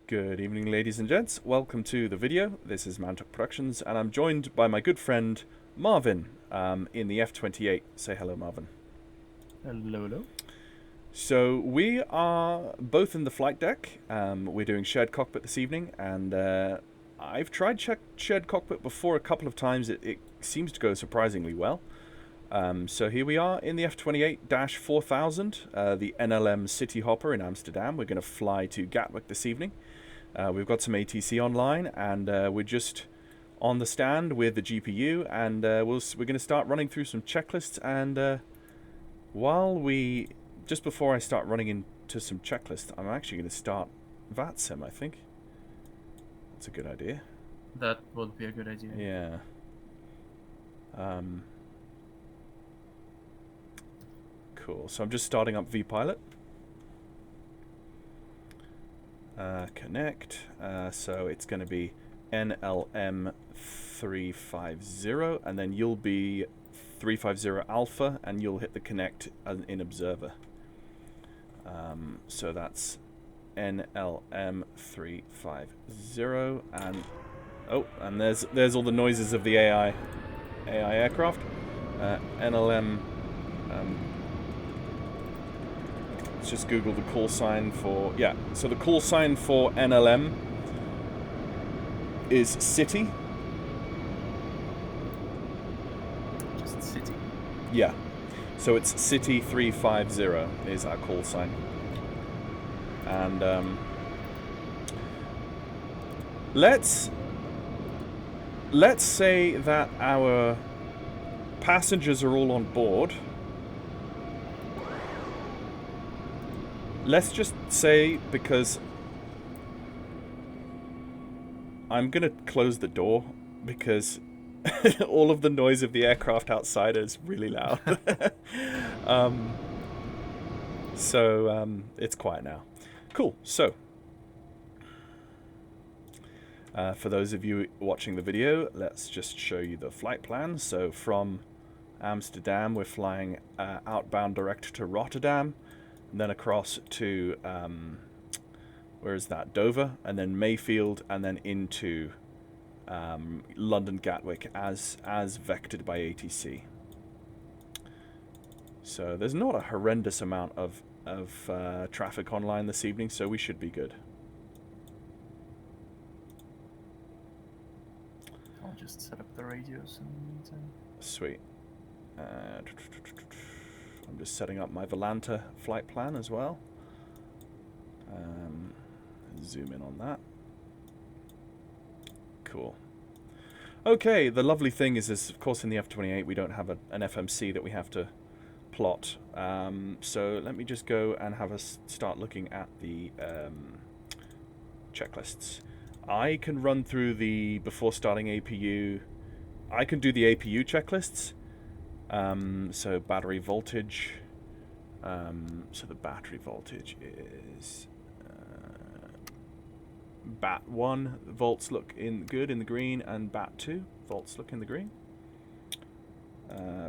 Good evening, ladies and gents. Welcome to the video. This is Mantok Productions, and I'm joined by my good friend Marvin in the F28. Say hello, Marvin. Hello, hello. So we are both in the flight deck. We're doing shared cockpit this evening, and I've tried shared cockpit before a couple of times. It seems to go surprisingly well. So here we are in the F28-4000, the NLM City Hopper in Amsterdam. We're going to fly to Gatwick this evening. We've got some ATC online, and we're just on the stand with the GPU, and we're going to start running through some checklists. And just before I start running into some checklists, I'm actually going to start VATSIM, I think. That's a good idea. That would be a good idea. Yeah. Cool. So I'm just starting up vPilot. Connect. So it's going to be NLM 350, and then you'll be 350 alpha, and you'll hit the connect in observer. So that's NLM 350, and and there's all the noises of the AI aircraft. NLM. Let's just Google the call sign for... Yeah, so the call sign for NLM is City. Just City. Yeah. So it's City 350 is our call sign. And let's say that our passengers are all on board. Let's just say, because I'm going to close the door because all of the noise of the aircraft outside is really loud. So it's quiet now. Cool. So for those of you watching the video, let's just show you the flight plan. So from Amsterdam, we're flying outbound direct to Rotterdam. And then across to, where is that? Dover, and then Mayfield, and then into London Gatwick as vectored by ATC. So there's not a horrendous amount of traffic online this evening, so we should be good. I'll just set up the radios in the meantime. Sweet. I'm just setting up my Volanta flight plan as well. Zoom in on that. Cool. Okay, the lovely thing is of course, in the F28 we don't have an FMC that we have to plot. So let me just go and have us start looking at the checklists. I can run through before starting APU. I can do the APU checklists. So battery voltage. So the battery voltage is BAT 1 volts look good in the green, and BAT 2 volts look in the green.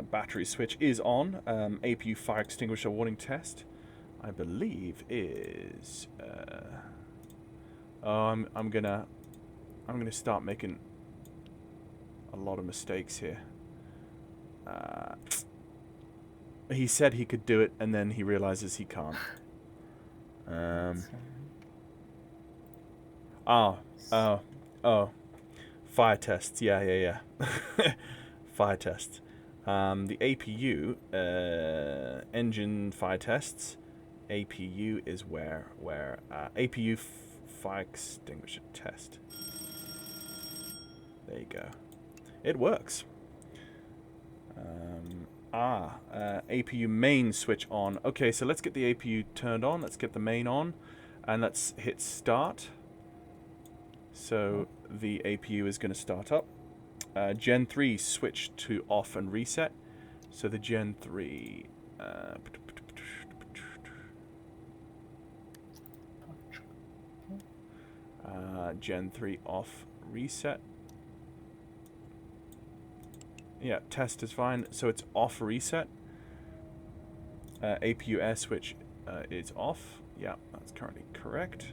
Battery switch is on. APU fire extinguisher warning test, I believe, is. I'm gonna start making a lot of mistakes here. He said he could do it, and then he realizes he can't. Fire tests. Yeah. Fire tests. The APU engine fire tests. APU is where APU fire extinguisher test. There you go. It works. APU main switch on. Okay, so let's get the APU turned on. Let's get the main on, and let's hit start. So the APU is going to start up. Gen 3 switch to off and reset. So the Gen 3. Gen 3 off reset. Yeah, test is fine. So it's off reset. APU air switch is off. Yeah, that's currently correct.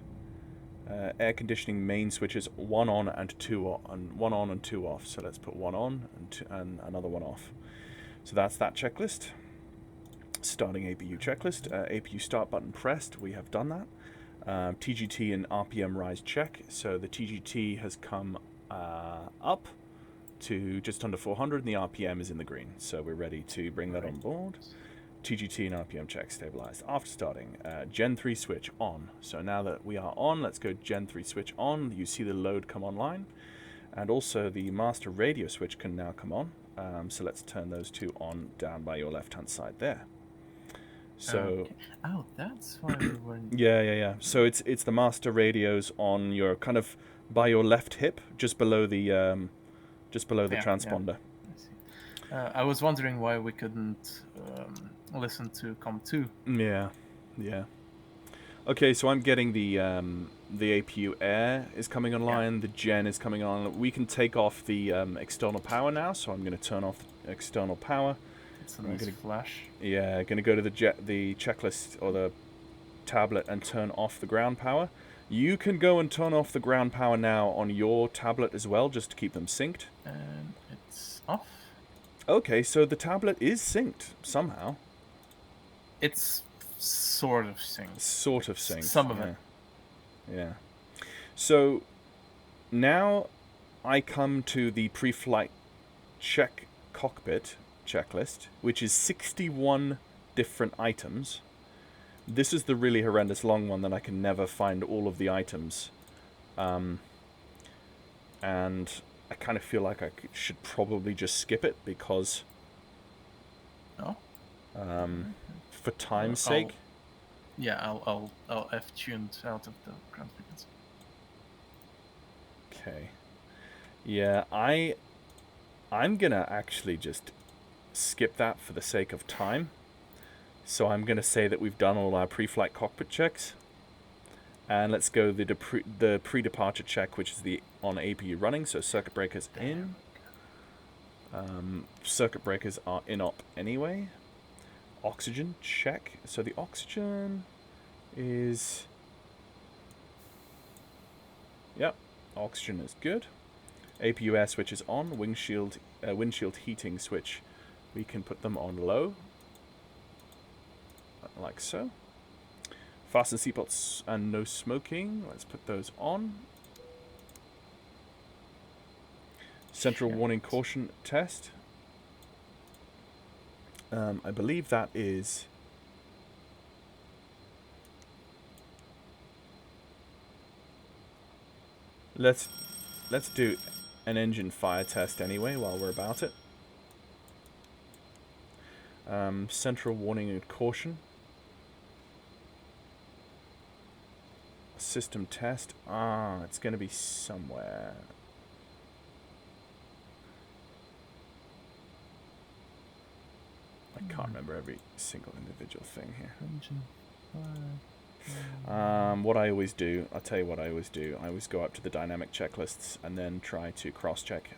Air conditioning main switches 1 on and 2 on, and 1 on and 2 off. So let's put 1 on and another 1 off. So that's that checklist. Starting APU checklist. APU start button pressed. We have done that. TGT and RPM rise check. So the TGT has come up to just under 400 and the RPM is in the green. So we're ready to bring that on board. TGT and RPM check stabilized. After starting, Gen 3 switch on. So now that we are on, let's go Gen 3 switch on. You see the load come online. And also the master radio switch can now come on. So let's turn those two on down by your left-hand side there. So Okay. Oh, that's why we weren't. yeah. So it's the master radios on your kind of by your left hip, just below the transponder. I see. I was wondering why we couldn't listen to COM2. Yeah. Okay, so I'm getting the APU air is coming online. The gen is coming on. We can take off the external power now. So I'm going to turn off the external power. It's a nice flash. Yeah, going to go to the checklist or the tablet and turn off the ground power. You can go and turn off the ground power now on your tablet as well, just to keep them synced. And it's off. Okay, so the tablet is synced somehow. It's sort of synced. Sort of synced. Some of it. Yeah. So now I come to the pre-flight check cockpit checklist, which is 61 different items. This is the really horrendous long one that I can never find all of the items. And I kind of feel like I should probably just skip it because for time's sake. I'll F-tuned out of the ground frequency. Okay. Yeah, I'm gonna actually just skip that for the sake of time. So I'm gonna say that we've done all our pre-flight cockpit checks, and let's go the pre-departure check, which is the on APU running. So circuit breakers in. Circuit breakers are in op anyway. Oxygen check. So the oxygen is. Yep, oxygen is good. APU air switch is on. Windshield heating switch. We can put them on low, like so. Fasten seatbelts and no smoking. Let's put those on. Central warning caution test. I believe that is. Let's do an engine fire test anyway while we're about it. Central warning and caution. System test. It's going to be somewhere. I can't remember every single individual thing here. What I always do, I'll tell you what I always do. I always go up to the dynamic checklists and then try to cross-check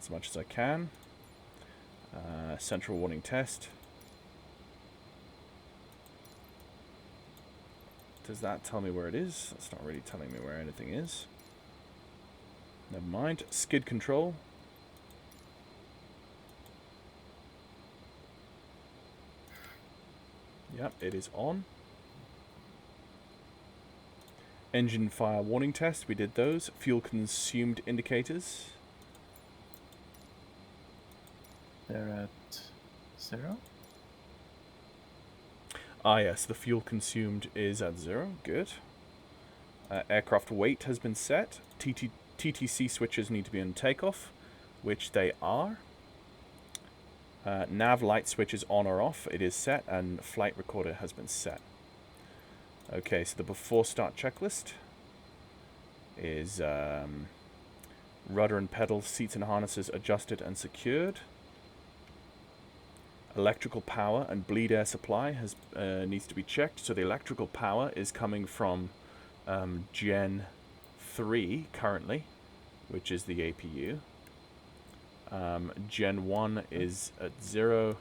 as much as I can. Central warning test. Does that tell me where it is? That's not really telling me where anything is. Never mind. Skid control. Yep, it is on. Engine fire warning test, we did those. Fuel consumed indicators. They're at 0. Yes, the fuel consumed is at 0. Good. Aircraft weight has been set. TTC switches need to be on takeoff, which they are. Nav light switch is on or off. It is set, and flight recorder has been set. Okay, so the before start checklist is rudder and pedal, seats and harnesses adjusted and secured. Electrical power and bleed air supply needs to be checked. So the electrical power is coming from Gen 3 currently, which is the APU. Gen 1 is at 0.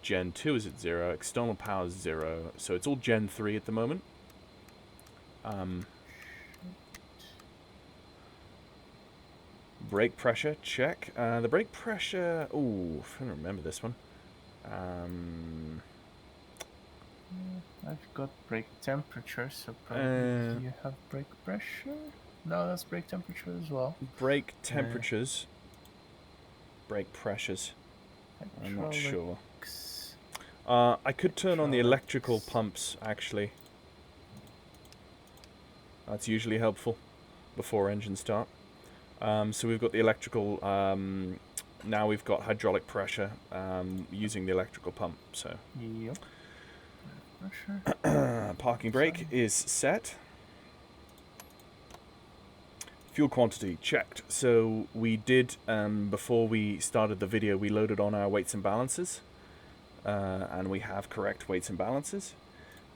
Gen 2 is at 0. External power is 0. So it's all Gen 3 at the moment. Brake pressure, check. The brake pressure... Ooh, I don't remember this one. I've got brake temperature, so probably do you have brake pressure? No, that's brake temperature as well. Brake temperatures. Brake pressures. I'm not sure. I could turn on the electrical pumps, actually. That's usually helpful before engine start. So we've got the electrical... now we've got hydraulic pressure using the electrical pump. So. Yep. Parking brake is set. Fuel quantity checked. So we did, before we started the video, we loaded on our weights and balances. And we have correct weights and balances.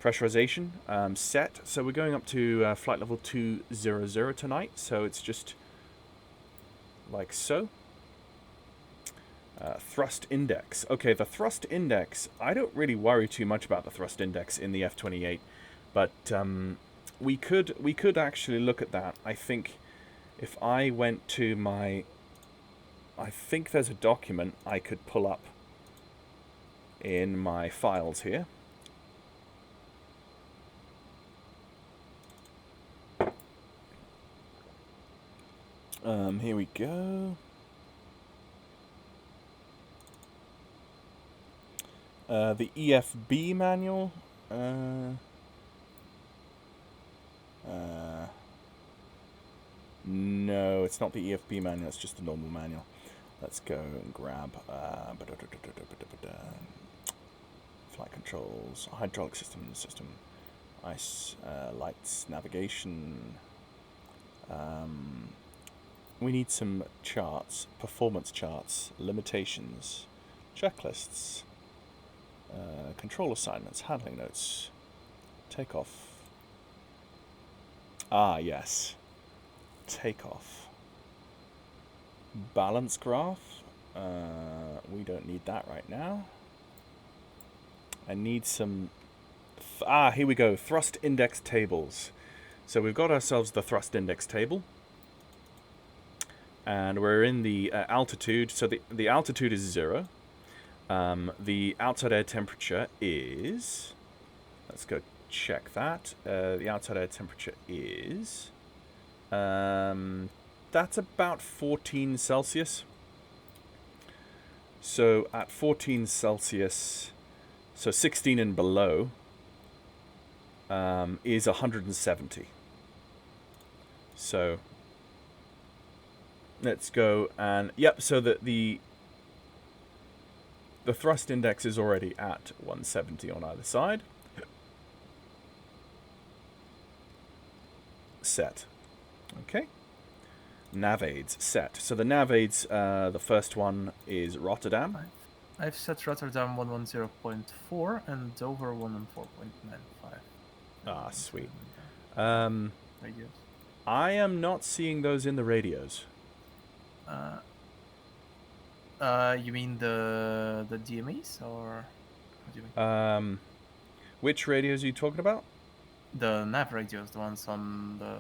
Pressurization set. So we're going up to flight level 200 tonight. So it's just like so. Thrust index. Okay, the thrust index, I don't really worry too much about the thrust index in the F28, but we could actually look at that. I think if I went to my... I think there's a document I could pull up in my files here. Here we go. The EFB manual. No, it's not the EFB manual. It's just the normal manual. Let's go and grab flight controls, hydraulic system, ice, lights, navigation. We need some charts, performance charts, limitations, checklists. Control assignments, handling notes, takeoff. Ah, yes. Takeoff. Balance graph. We don't need that right now. I need some... here we go. Thrust index tables. So we've got ourselves the thrust index table. And we're in the altitude. So the altitude is 0. The outside air temperature is... Let's go check that. The outside air temperature is... that's about 14 Celsius. So at 14 Celsius, so 16 and below, is 170. So let's go and... Yep, so the thrust index is already at 170 on either side. Set. Okay. Nav aids set. So the nav aids, the first one is Rotterdam. I've set Rotterdam 110.4 and Dover 114.95. Ah, sweet. Radios. I am not seeing those in the radios. You mean the DMEs, or what do you mean? Which radios are you talking about? The nav radios, the ones on the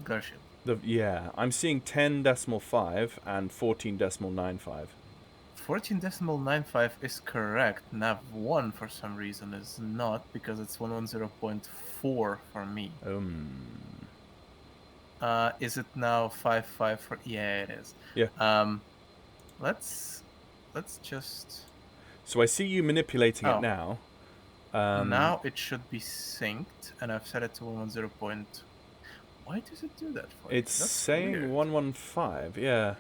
glare shield. Yeah, I'm seeing 10.5 and 14.95. 14.95 is correct. Nav 1 for some reason is not, because it's 110.4 for me. Is it now 5.5 for... Yeah, it is. Yeah. Let's just... So I see you manipulating it now. Now it should be synced, and I've set it to 110. Why does it do that for It's That's saying weird. 115, yeah.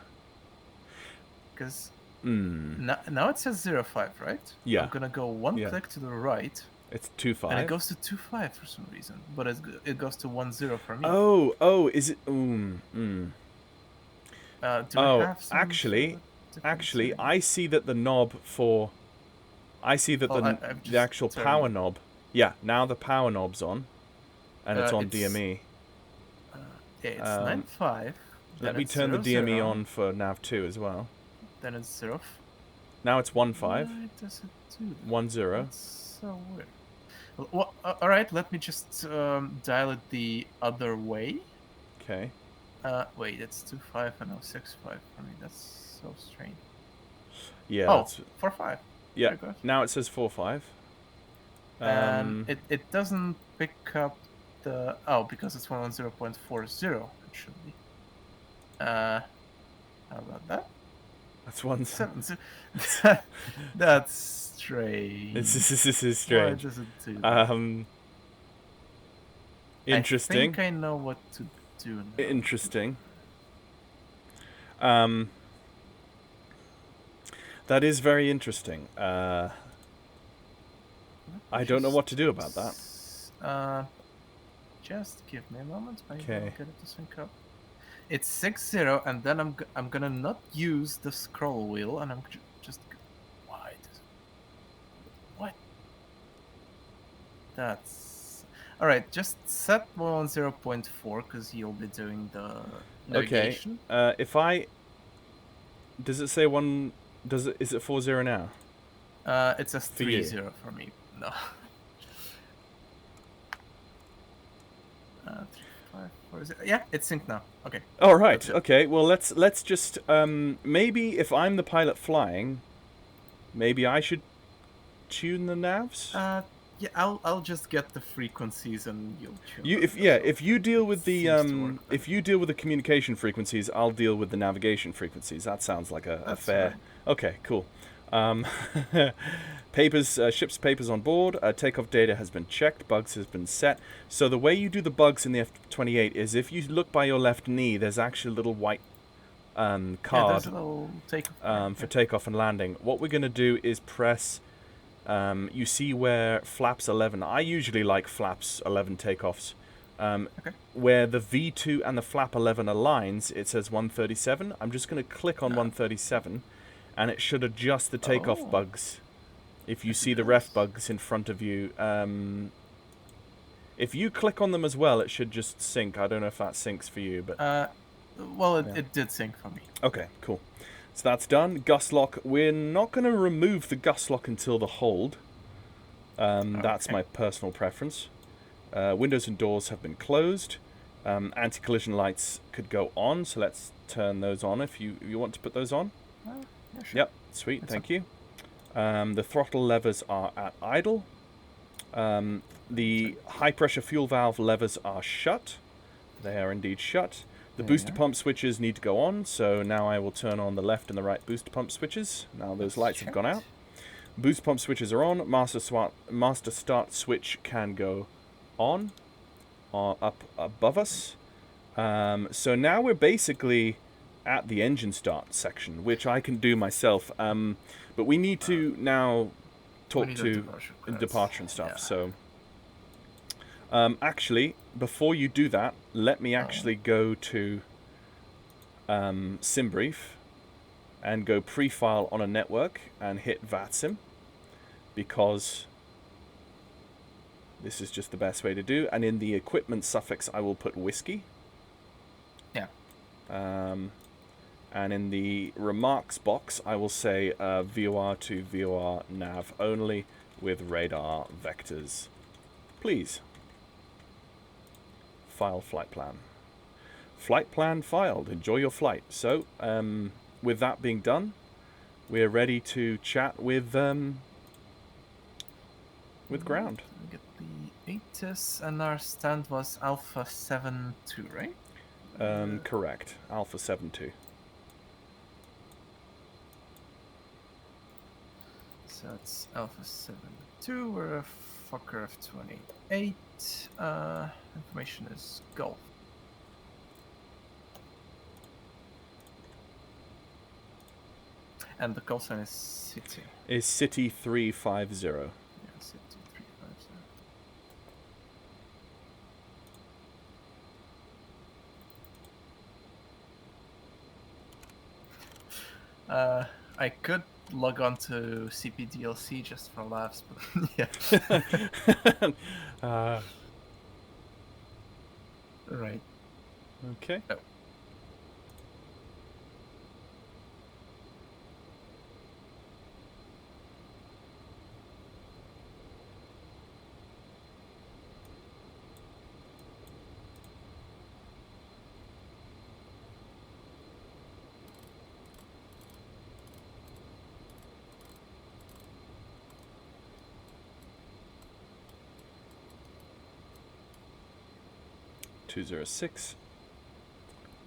Because now it says 0.5, right? Yeah. I'm gonna go one click to the right. It's 2.5. And it goes to 2.5 for some reason, but it goes to 1.0 for me. Oh, is it? Do have some actually, I see that the knob for... I see that the actual power knob... Yeah, now the power knob's on. And it's on DME. It's 9.5. Let me turn the DME on for nav 2 as well. Then it's 0. Now it's 1.5. Why does it do that? 1.0. That's so weird. Well, all right, let me just dial it the other way. Okay. Wait, it's 2.5 and now 6.5 for me. That's so strange. Yeah, Oh, that's 4.5. yeah. Very good. Now it says 4.5. And it doesn't pick up the because it's 110.40. It should be. How about that? That's one. 7. That's strange. This is Why strange. does it do that? I Interesting. think I know what to do now. Interesting. That is very interesting. I don't know what to do about that. Just give me a moment. Maybe I'll Okay. get it to sync up. It's 6-0, and then I'm gonna not use the scroll wheel, and I'm just. Why does it? What? That's all right. Just set 110.4 because you'll be doing the Okay. navigation. If I does it say one? Does it? Is it 4-0 now? It says For you? 3-0 for me. No. 3, 5, 4, 0. Yeah, it's synced now. Okay. All right. That's good. Okay. Well, let's just maybe if I'm the pilot flying, maybe I should tune the navs. Yeah, I'll just get the frequencies and you'll tune You them if yeah yourself. if you deal It with the seems to work better. if you deal with the communication frequencies, I'll deal with the navigation frequencies. That sounds like a That's fair. right. Okay. Cool. Papers, ship's papers on board. Takeoff data has been checked. Bugs has been set. So the way you do the bugs in the F28 is if you look by your left knee, there's actually a little white Yeah, card there's a little takeoff for takeoff and landing. What we're going to do is press. You see where flaps 11. I usually like flaps 11 takeoffs. Okay. Where the V2 and the flap 11 aligns, it says 137. I'm just going to click on 137, and it should adjust the takeoff bugs. If you Yes, it see the ref does. bugs in front of you, if you click on them as well, it should just sync. I don't know if that syncs for you, but well, it did sync for me. okay, cool. So that's done. Gust lock. We're not going to remove the gust lock until the hold. That's my personal preference. Windows and doors have been closed. Anti-collision lights could go on, so let's turn those on if you want to put those on. Yeah, sure. Yep, sweet, thank you. The throttle levers are at idle. The high-pressure fuel valve levers are shut. They are indeed shut. The booster pump switches need to go on, so now I will turn on the left and the right booster pump switches. Now those lights have gone out. Booster pump switches are on. Master start switch can go on, up above us. So now we're basically at the engine start section, which I can do myself. But we need to now talk to departure and stuff. So actually, before you do that, let me actually go to SimBrief and go pre-file on a network and hit VATSIM, because this is just the best way to do. And in the equipment suffix, I will put whiskey. Yeah. And in the remarks box, I will say VOR to VOR nav only with radar vectors. Please. File flight plan. Flight plan filed. Enjoy your flight. So, with that being done, we're ready to chat with ground. Get the ATIS, and our stand was Alpha 7-2, right? Correct. Alpha 7-2. So it's Alpha 7-2. We're a Fokker F28. Information is Golf. And the call sign is City. Is City 350. Yeah, City 350. I could log on to CPDLC just for laughs, but yeah. Right. Okay. Oh. 206.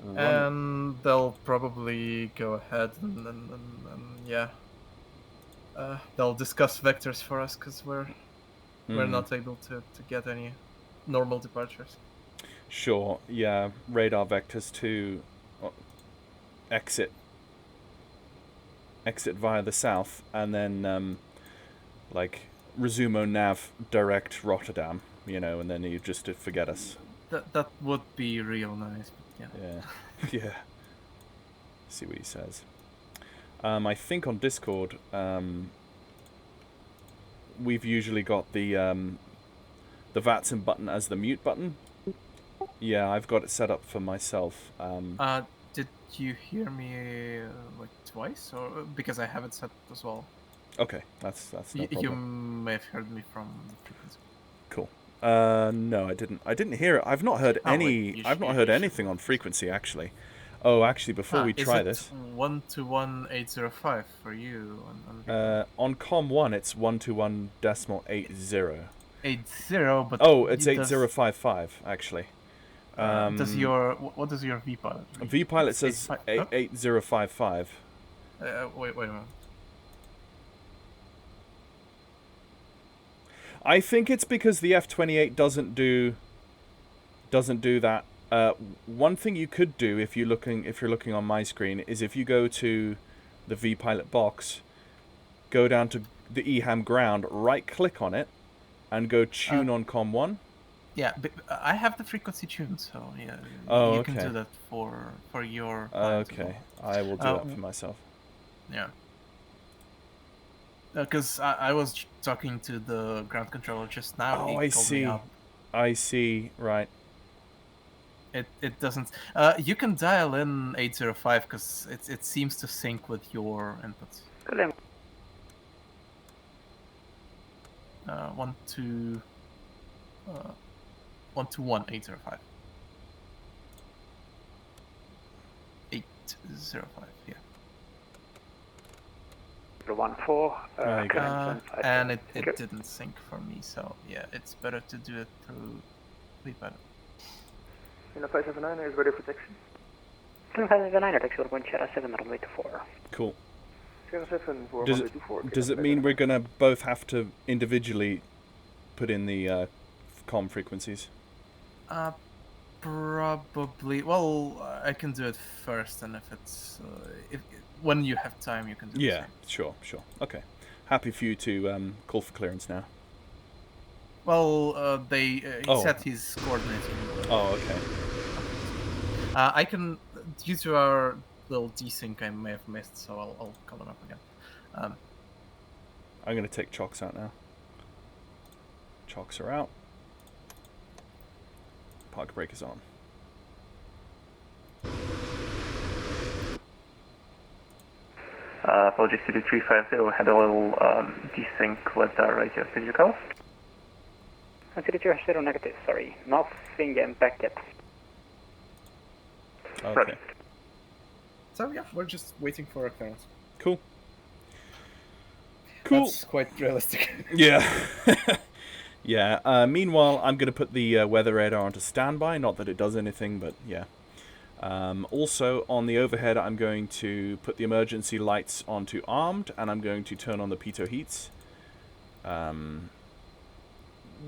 Run. And they'll probably go ahead and yeah. They'll discuss vectors for us because we're not able to get any normal departures. Sure, yeah. Radar vectors to exit via the south, and then like resumo nav direct Rotterdam, you know, and then you just forget us. That would be real nice, but yeah. Yeah. See what he says. I think on Discord, we've usually got the VATSIM button as the mute button. Yeah, I've got it set up for myself. Did you hear me like twice, or because I have it set as well? Okay, that's no problem. You may have heard me from the frequency. Cool. No, I didn't. I didn't hear it. I've not heard I've not heard anything on frequency actually. Oh, actually, before we try this, 121.805 for you on COM1 it's 121.80. 80, but it's 8055 actually. what does your VPilot read? VPilot says 8055. Wait a minute. I think it's because the F28 doesn't do that. One thing you could do if you're looking on my screen is if you go to the VPilot box, go down to the EHAM ground, right click on it, and go tune on COM1. Yeah, but I have the frequency tuned, so yeah. You can do that for your. Okay, I will do that for myself. Yeah. Because I was talking to the ground controller just now. Oh, I see. I see. Right. It doesn't. You can dial in 805 because it seems to sync with your inputs. 121.805. 805. Yeah. 14. And it didn't sync for me, so yeah, it's better to do it through VPilot. 579 is ready for taxi. 579 taxi 1.7 runway 24. Cool. 77 for does runway 24. Does it mean we're gonna both have to individually put in the comm frequencies? Probably. Well, I can do it first, and if it's when you have time, you can do it. Yeah, sure. Okay. Happy for you to call for clearance now. Well, he set his coordinates. Oh, okay. I can, due to our little desync, I may have missed, so I'll call him up again. I'm going to take chocks out now. Chocks are out. Park brake is on. Apologies to the 350, had a little desync with the radio. Did you call? 330 negative, sorry. Nothing impacted. Okay. Right. So yeah, we're just waiting for a clearance. Cool. That's quite realistic. Yeah. Yeah. Meanwhile, I'm going to put the weather radar onto standby. Not that it does anything, but yeah. Also, on the overhead, I'm going to put the emergency lights onto armed, and I'm going to turn on the pitot heats.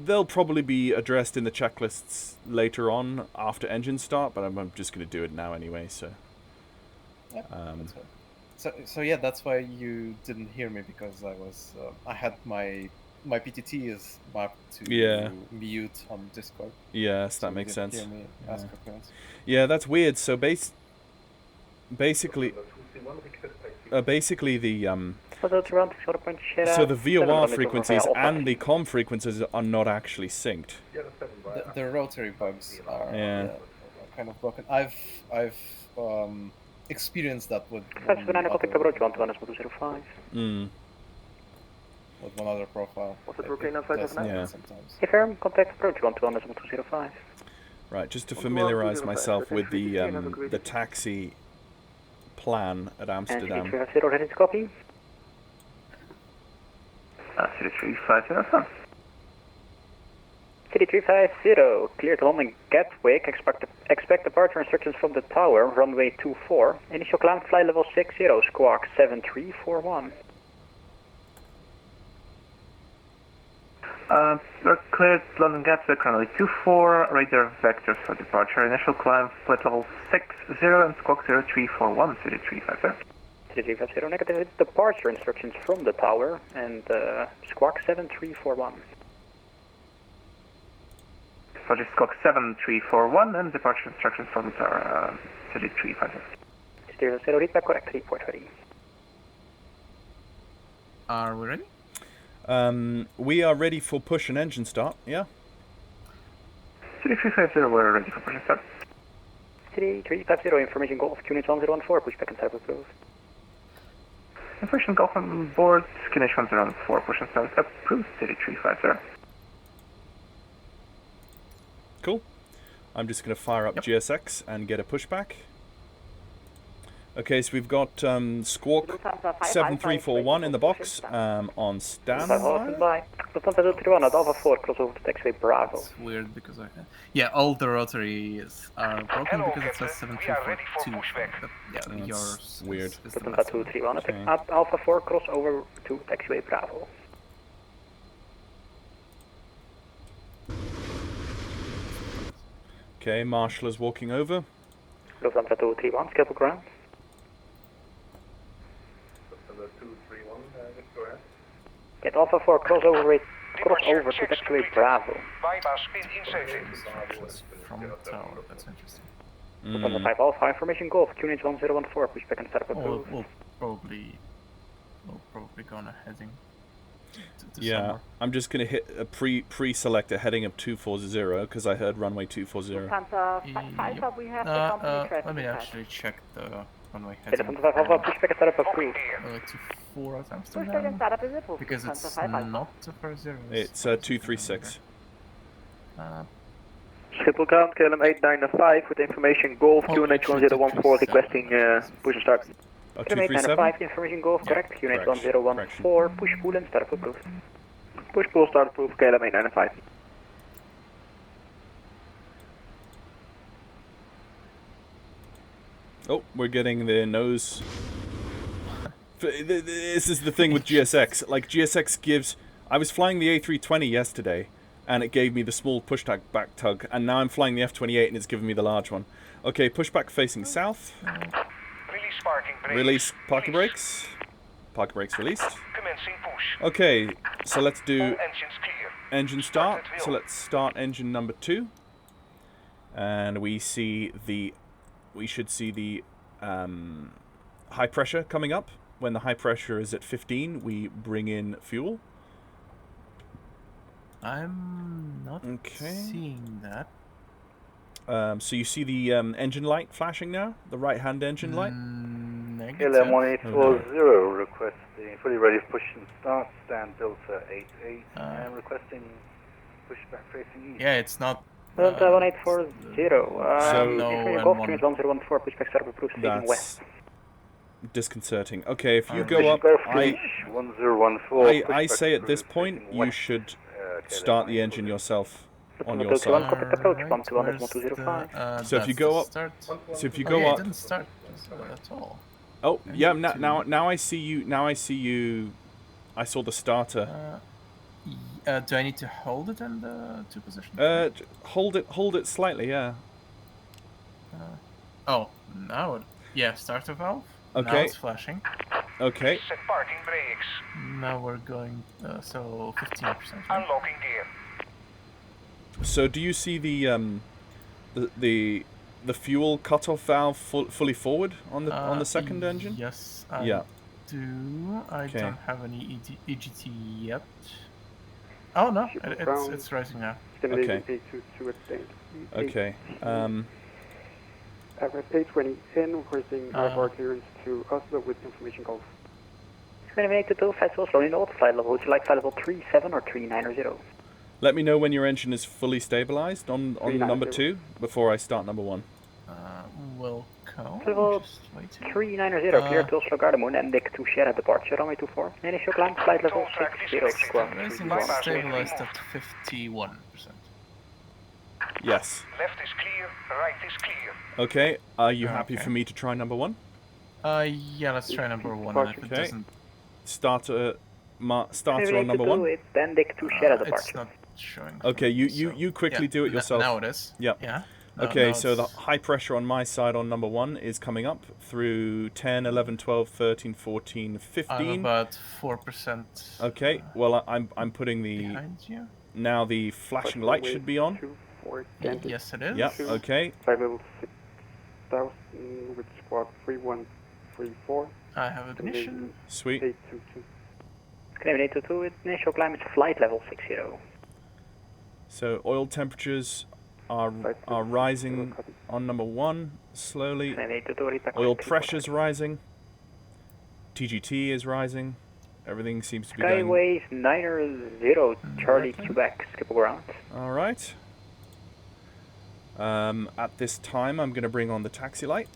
They'll probably be addressed in the checklists later on after engine start, but I'm just going to do it now anyway. So. Yeah, so yeah, that's why you didn't hear me, because I had my PTT is marked to mute on Discord. Yes, so that makes sense. Hear me ask for clearance. Yeah, that's weird. So basically the so the VOR frequencies and the COM frequencies are not actually synced. The rotary bugs are kind of broken. I've experienced that with with one other profile. Was it okay now, 559? Yeah. Sometimes. Confirm, contact approach 121.205. Right, just to familiarize myself with the taxi plan at Amsterdam. 330, ready to copy. 335, 3350, clear to London Gatwick, expect departure instructions from the tower, runway 24. Initial climb, flight level 60, squawk 7341. We're cleared London Gatwick, runway 24, radar vectors for departure. Initial climb, flight level 60 and squawk 0341, 3350. 3350, negative departure instructions from the tower, and squawk 7341. So just squawk 7341 and departure instructions from the tower, 3350. 3350, read back correct, report ready. Are we ready? We are ready for push and engine start, yeah? 3350, we're ready for push and start. 3350, information Golf, Unit 1014, pushback and start approved. Information Golf on board, Skinnish 104, push and start approved, 3350. Cool. I'm just going to fire up GSX and get a pushback. Okay, so we've got Squawk 7341 in the box on standby. Lufthansa 231 at Alpha 4, cross over to taxiway Bravo. It's weird because yeah, all the rotaries are broken because it says 7342. But yeah, yours weird. Is the Lufthansa 231 Okay. at Alpha 4, cross over to taxiway Bravo. Okay, Marshall is walking over. Lufthansa 231, schedule ground. Get Alpha 4, cross over to taxiway Bravo. instructions from the tower. That's interesting. Lufthansa 5 Alpha, information Golf, Unit 1014, pushback and start Oh, approved. we'll probably go on a heading. To Yeah, somewhere. I'm just going to hit a pre-select a heading of 240 because I heard runway 240. Lufthansa 5, we have the company traffic. Let me actually check the runway Get heading. Lufthansa 5 Alpha, pushback and start approved. To 4 at Pushback and Amsterdam. startup is approved. Because Lufthansa it's 5 Alpha. not the first zero. It's 236. Schiphol ground, KLM 895 with information Golf, Oh, QNH 1014 requesting push and start. Oh, Kilometer 237? 95, information Golf, correct. Unit correct. 1014, push pull and start approved. Push pull start approved, KLM 895. Oh, we're getting the nose. This is the thing with GSX. Like, GSX gives... I was flying the A320 yesterday, and it gave me the small pushback back tug, and now I'm flying the F28, and it's giving me the large one. Okay, pushback facing south. Release parking brakes. Release parking brakes. Parking brakes released. Commencing push. Okay, so let's do All engines clear. engine start. So let's start engine number 2. And we see the... We should see the high pressure coming up. When the high pressure is at 15, we bring in fuel. I'm not Okay. seeing that. So you see the engine light flashing now? The right-hand engine light? Negative. KLM 1840 requesting fully ready for push and start, stand Delta 88 and requesting pushback facing east. Yeah, it's not. Delta 1840, So- No, information and Golf, one- Unit 1014, pushback start approved, facing west. That's disconcerting. Okay, if you Alright. go up, Clarification, 1014. I pushback say at this approved point, facing you west. should KLM start the 1840. engine yourself on Lufthansa your 231, side. Cockpit approach, Alright, 1200, where's 1205. the, So if you that's go the up- start. So if you Oh, go yeah, up... it didn't start at all. Oh, yeah, Engine now I see you, I saw the starter. Do I need to hold it in the 2 position? Hold it slightly, yeah. Oh, now it. Yeah, starter valve. Now Okay. it's flashing. Okay, Set parking brakes. Now we're going. So 15%. Unlocking gear. so do you see the fuel cutoff valve fully forward on the second engine? Yes, I Yeah. do. I Okay. don't have any EGT yet. Oh no, it's rising now. Okay. Okay. Pay20 in, requesting IFR clearance to Oslo with information Golf. 2822, fast slow in old flight level. Would you like flight level 37 or 390? Let me know when your engine is fully stabilized on 390. number 2 before I start number 1. Welcome. Level Just waiting. 390, clear to Oslo Gardermoen and deck to Sierra departure, runway 24. Initial climb, flight level Contact 60, disconnected. squawk Raising 31. stabilized at 51%. Yes. Left is clear, right is clear. Okay, are you happy Okay. for me to try number 1? Yeah, let's try number 1, and if it Okay. doesn't... Starter on number 1? It's Bendik to Shera it's departure. not showing. Okay, for me, so- you quickly yeah, do it yourself. Now it is. Yep. Yeah. Okay, now so the it's- high pressure on my side on number 1 is coming up through 10, 11, 12, 13, 14, I'm 15. about 4%. Okay, well I'm putting the Behind you. now the flashing light should be on. 24, standard. Yes, it is. Yep. Okay. Flight level 6000 with squawk 3134. I have ignition. Sweet. 822. Canadian 822, initial climb is flight level 60. So oil temperatures are rising on number 1 slowly. Canadian 822, repeat. Oil pressure's rising. TGT is rising. Everything seems to be going. Skyways 900 Charlie Quebec, skip ground. All right. At this time, I'm going to bring on the taxi light.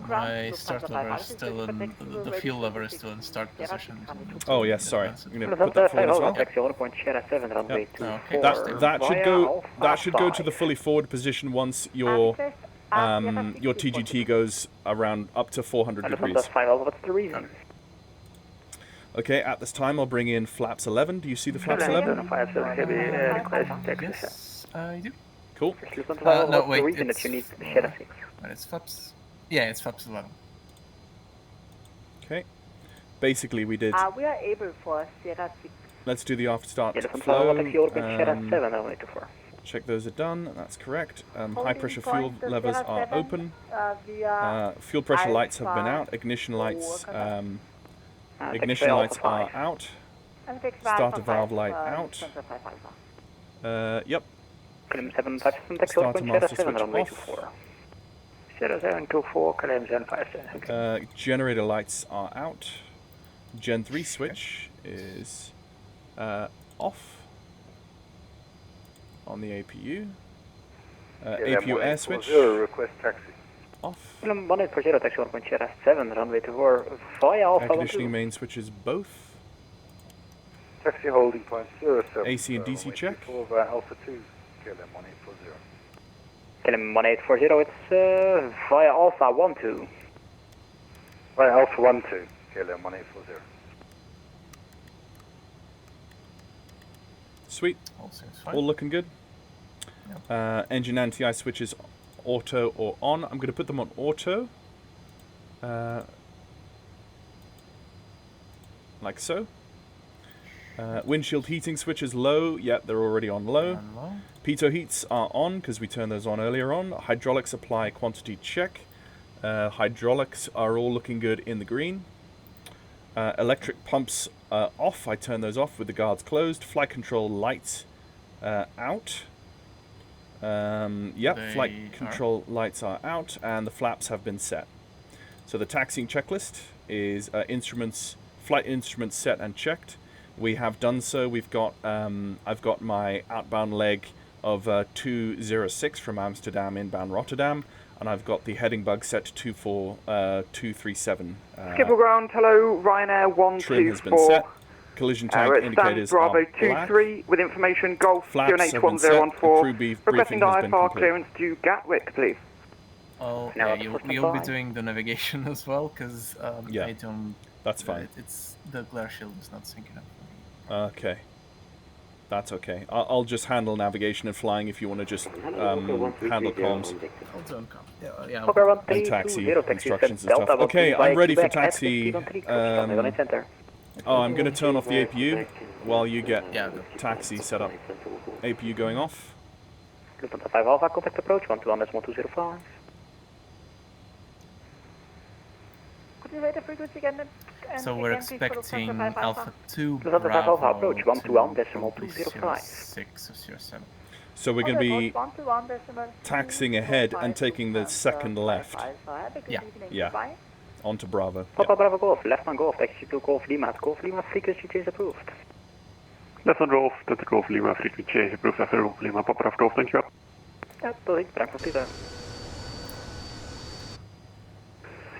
My start lever is still in... The fuel lever is still in start position. Oh yes, sorry. I'm going to put that forward as well. Taxi 1.7 runway Yep. 24. That should go to the fully forward position once your TGT goes around up to 400 degrees. That's 5 what's the reason? Okay, at this time I'll bring in flaps 11. Do you see the flaps 11? Yes, I do. Cool. No, wait, the reason that you need the Shera 6? But it's flaps... Yeah, it's flaps 11. Okay. Basically, we did. We are able for Sierra 6. Let's do the after start Elephant flow. taxi Shera 7 runway 24. Check those are done. That's correct. High Holding pressure fuel point to levers Sierra are 7. open. We are Fuel pressure lights have been Alpha out. Ignition lights. Taxi Ignition Alpha lights are 5. out. and fix Starter Alpha valve 5, light out. Center 5 Alpha. Yep. Column 7 taxi Starter Shera master 7 switch runway off. 24. Shera 724, column 757. Generator lights are out. Gen 3 switch is off on the APU. APU air switch Request taxi. off. Column 1840, taxi 1.7 runway 24 via Air Alpha conditioning 12. main switches both. Taxi holding point 07. AC and DC check. Via Alpha 2, KLM 1840. Column 1840, it's via Alpha 12. Via Alpha 12, KLM 1840. Sweet. All seems fine. All looking good. Engine anti-ice switches auto or on. I'm going to put them on auto. Like so. Windshield heating switches low. Yep, they're already on low. And low. Pitot heats are on because we turned those on earlier on. Hydraulic supply quantity check. Hydraulics are all looking good in the green. Electric pumps off. I turn those off with the guards closed. Flight control lights out. Yep, They flight control lights are out and the flaps have been set. So the taxiing checklist is flight instruments set and checked. We have done so. We've got I've got my outbound leg of 206 from Amsterdam inbound Rotterdam, and I've got the heading bug set to 24237. Skipper ground, hello, Ryanair Trim has been 124. set. Collision tank We're at indicators stand Bravo are black. 23 with information Golf Flaps have been set. 2811014. Crew briefing Requesting has been IFR complete. clearance to Gatwick, please. Oh, Now yeah, it's supposed to you'll be fly. doing the navigation as well, because Yeah, I don't... That's fine. It's the glare shield is not syncing up. Okay. That's okay. I'll just handle navigation and flying if you want to just handle comms I'll zone com. Yeah, Fokker I'll- 1320, and taxi taxi instructions and Delta stuff. Okay, 12 via I'm ready for Quebec at taxi. 15 center. Oh, I'm going to turn off the APU while you get Yeah, taxi set up. APU going off. Lufthansa 5 Alpha, contact approach 121.1205. Could you rate the frequency again? And So we're again, please, for expecting Lufthansa 5 Alpha 2 Lufthansa 5 Bravo Alpha approach, 121.205. 6 or 07. So we're going to be 121.205. taxiing ahead and taking the second left Yeah. Yeah. onto Bravo. Papa Bravo Golf, left on Golf, taxi to Golf Lima. Golf Lima frequency change approved. Left on Rolf, dat de Golf Lima frequency change approved after Rolf Lima. Papa Bravo Golf, dankjewel. Ja, tot ik bedankt voor het vliegen.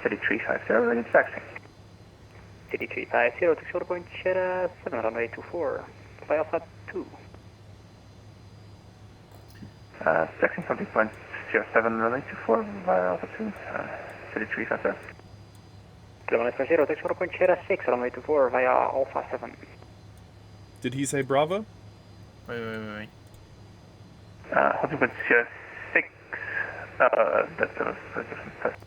3350, ready to taxi. 3350, taxi order point Shera 7 runway 24. Fly Alpha 2. Section 20.07 runway 24 via altitude, City 350. Kilometer 0, take 0.06, runway 24 via Alpha 7. Did he say Bravo? Wait. 20.06, that's a different test.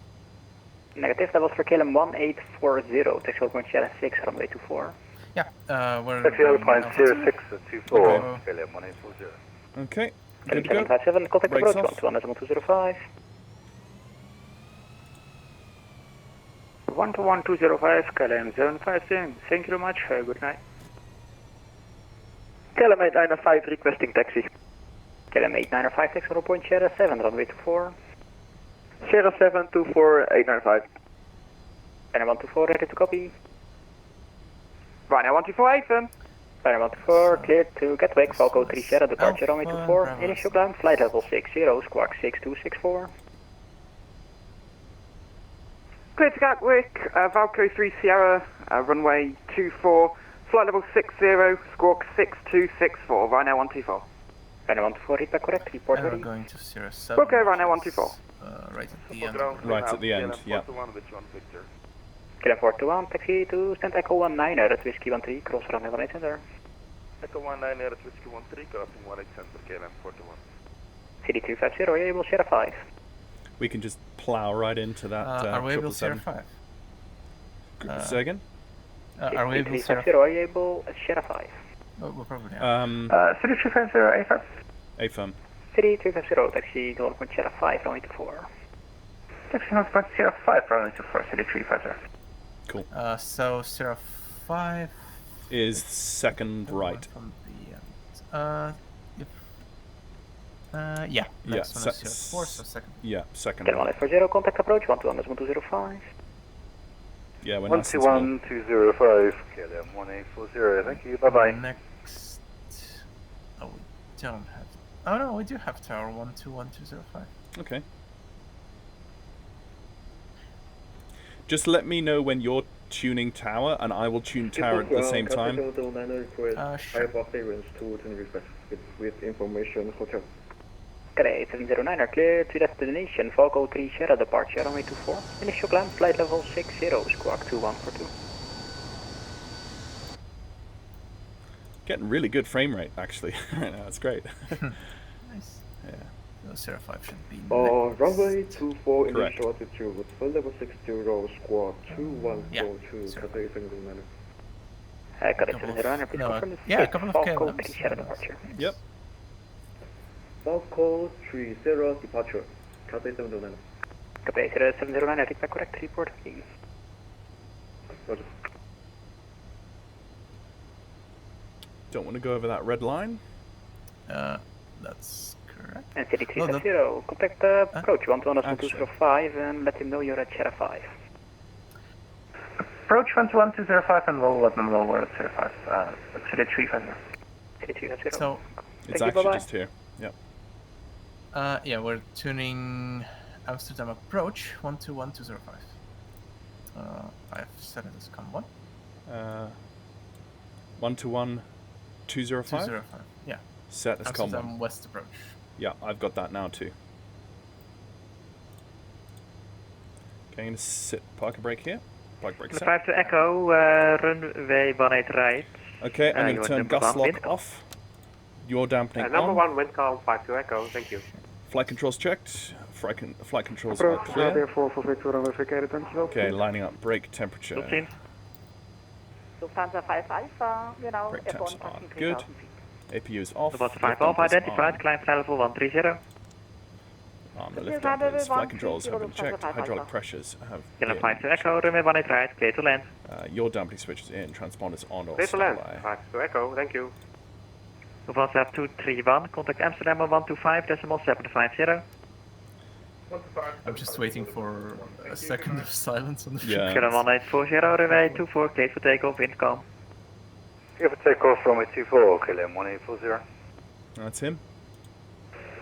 Negative, that was for KLM 1840, take 0.06, runway 24. Yeah, we're... Taxi 0.0624, Okay. KLM 1840. Okay. KLM Good to go. 757, contact Brakes approach, off. 121.205. 121.205, KLM 757, thank you very much, good night. KLM 8905 requesting taxi. KLM 8905, take 0.07, runway 24. 0724895. KLM 124, ready to copy. Ryanair 124 Ethan. KLM 124, cleared to Gatwick, Falco 3 Sierra, departure runway 24, Bravo. initial climb, flight level 60, squawk 6264. Clear to Gatwick, Valco 3 Sierra, runway 24, flight level 60, squawk 6264, Ryanair 124. KLM 124, read back correct, report And we're ready. going to 07. Okay, Ryanair 124. Right at the end. Right at the end, yeah. KLM 421, taxi to stand Echo 19 at Whiskey 13, cross runway 18 center. Echo 19 at Whiskey 13, crossing 18 center, KLM 421. CD 250, are you able Sierra 5? We can just plow right into that. Are we able to Sierra 777. 5? Say again? Are we able to Sierra 350, are you able Sierra 5? Oh, we're probably are. City 350 A5. AFM. CD 250, taxi to 1. Sierra 5, runway 24. Taxi 1.05 runway 24, City 350. Cool. So Sierra 5 Is second right. from the end. Yeah. Next one is Sierra 4, so second. Yeah, second KLM right. 140, contact approach, 121.205. Yeah, we're nice and small. 121.205, KLM 1840, thank you, bye-bye. Next. Oh, we don't have. Oh no, we do have tower 121.205. Okay. Just let me know when you're tuning tower, and I will tune tower at the same time. Sure. with information hotel. Okay, 709 are clear to destination, Falco 3 Sierra, departure runway 24. Initial climb, flight level 60, squawk 2142. Getting really good frame rate, actually. That's great. Nice. Yeah. So Sierra 5 should be Runway 24 Correct. initial altitude, flight level 60, squawk 2142, Yeah. Cathay 709. Got it, Couple of- 709, please no, confirm this yeah, a is couple of Falco KLMs, 3 Sierra, yeah. departure. Yep. Falco 3 Sierra departure, Cathay 709. Okay, 709, I think that correct, report please. Roger. Don't want to go over that red line. That's correct. And City No, that- 350, contact approach, 121.205, and let him know you're at Sierra 5. Approach 11205 and we'll let them know we're at Sierra 5. City 350. City 350. So, It's you, actually bye-bye. just here. Yep. yeah, we're tuning Amsterdam approach 121.205. I've set it as COM 1. 121.205. 205. Yeah. Set as COM Amsterdam 1. West approach. Yeah, I've got that now too. Okay, I'm gonna sit parking brake here. Park brake set. 5 to Echo, runway 18 right. Okay, I'm you gonna want turn number gas one, lock wind off. Your dampening Number on. 1 wind calm, 5 to Echo, thank you. Flight controls checked. Flight controls are Approach clear. 4 for Victor, runway vacated, dankjewel. Okay, lining up brake temperature. Lufthansa 5 Alpha, genau, Brake airborne temps are passing good. 3000 feet. APU is off. Lufthansa 5 lift Alpha dampers identified, on. climb flight level 130. The lift Lufthansa dampers, flight 130, controls have been checked. 5 Hydraulic Alpha. pressures have Kilo been 5 to Echo, runway 18 right, clear to land. your dampening switches in, transponders on or Clear to land, standby. 5 to Echo, thank you. Lufthansa 231, contact Amsterdam 125.750. I'm just waiting for a second of silence on the Yeah. Kilo 1840, runway 24, clear for takeoff, wind calm. Here for takeoff, runway 24, KLM 1840. That's him.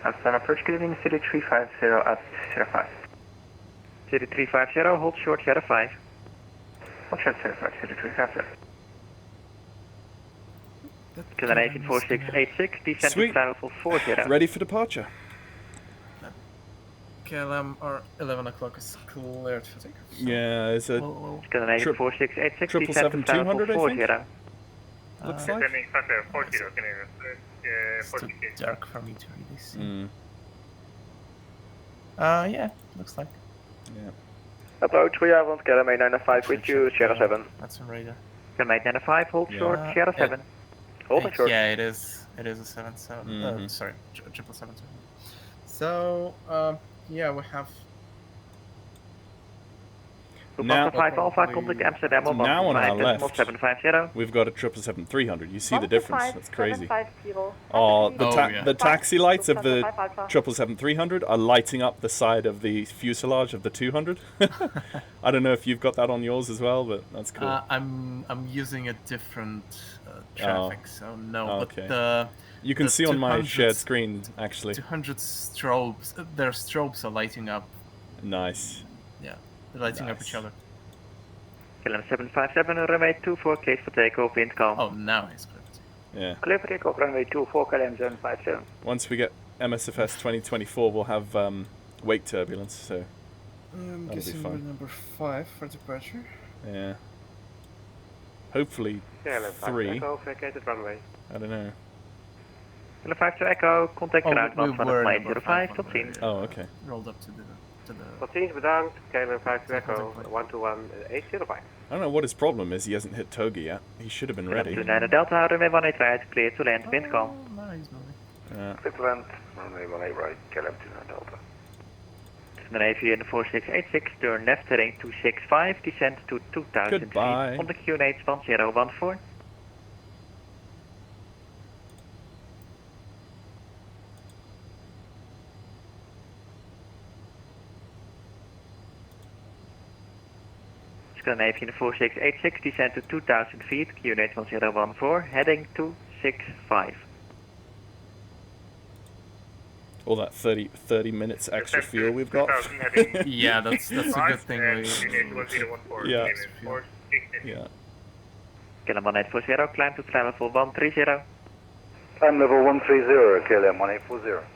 Amsterdam approach clearing, City 350 at Sierra 5. City 350, hold short Sierra 5. Hold short Sierra 5, City 350. Kilo 184686, descend to Sweet. flight level 40. Ready for departure. KLM or 11 o'clock is cleared for takeoff. So Yeah, it's a Scandinavian 4686, triple descend to seven 200, I level think. 40. Looks like. It's too dark for me to really see. Mm, Yeah, looks like. yeah. Approach, we have on KLM 895 with you, Sierra 7. That's on radar. KLM 895, hold Yeah. short, Sierra 7. Holding short. Yeah, it is. It is a 7-7. Sorry, 777. So, yeah, we have. Now, 5 Alpha, contact Amsterdam on now on our left, 750. we've got a 777-300. You see the difference? That's crazy. 750. Oh, yeah. the taxi lights of the 777 777-300 are lighting up the side of the fuselage of the 200. I don't know if you've got that on yours as well, but that's cool. I'm using a different traffic, so no. Okay. But You can the see on my 200 shared screen, actually. 200 strobes, their strobes are lighting up. Nice. Yeah, they're lighting up Nice. each other. KLM 757, runway 24, case for takeoff, wind calm. Oh, now it's clear. Yeah. Clear for takeoff, runway 24, KLM 757. Once we get MSFS 2024, we'll have wake turbulence, so I'm That'll be guessing we're fun. number 5 for departure. yeah. Hopefully KLM 5 3. Echo, vacated runway. I don't know. KLM 5 to Echo, contact Oh, ruimteman we van were het number 05, 5 tot on ziens. the- Oh, okay. Rolled up to the. Tot ziens, bedankt. KLM 5 Echo, 121-805. I don't know what his problem is. He hasn't hit Toga yet. He should have been ready. KLM 29 Delta, runway 18 right, clear to land, wind calm. No, he's moving. Yeah. Clear to land, runway 18 right, KLM 29 Delta. Scandinavian 4686, turn left heading 265, descend to 2000 Goodbye. feet on the QNH 1014. Scandinavian 4686, descend to 2000 feet, QNH 1014, heading 265. All that 30 minutes extra fuel we've got. Yeah, that's a good thing. Yeah. Yeah. KLM 1840, climb to climb level 130. Climb level 130, KLM 1840.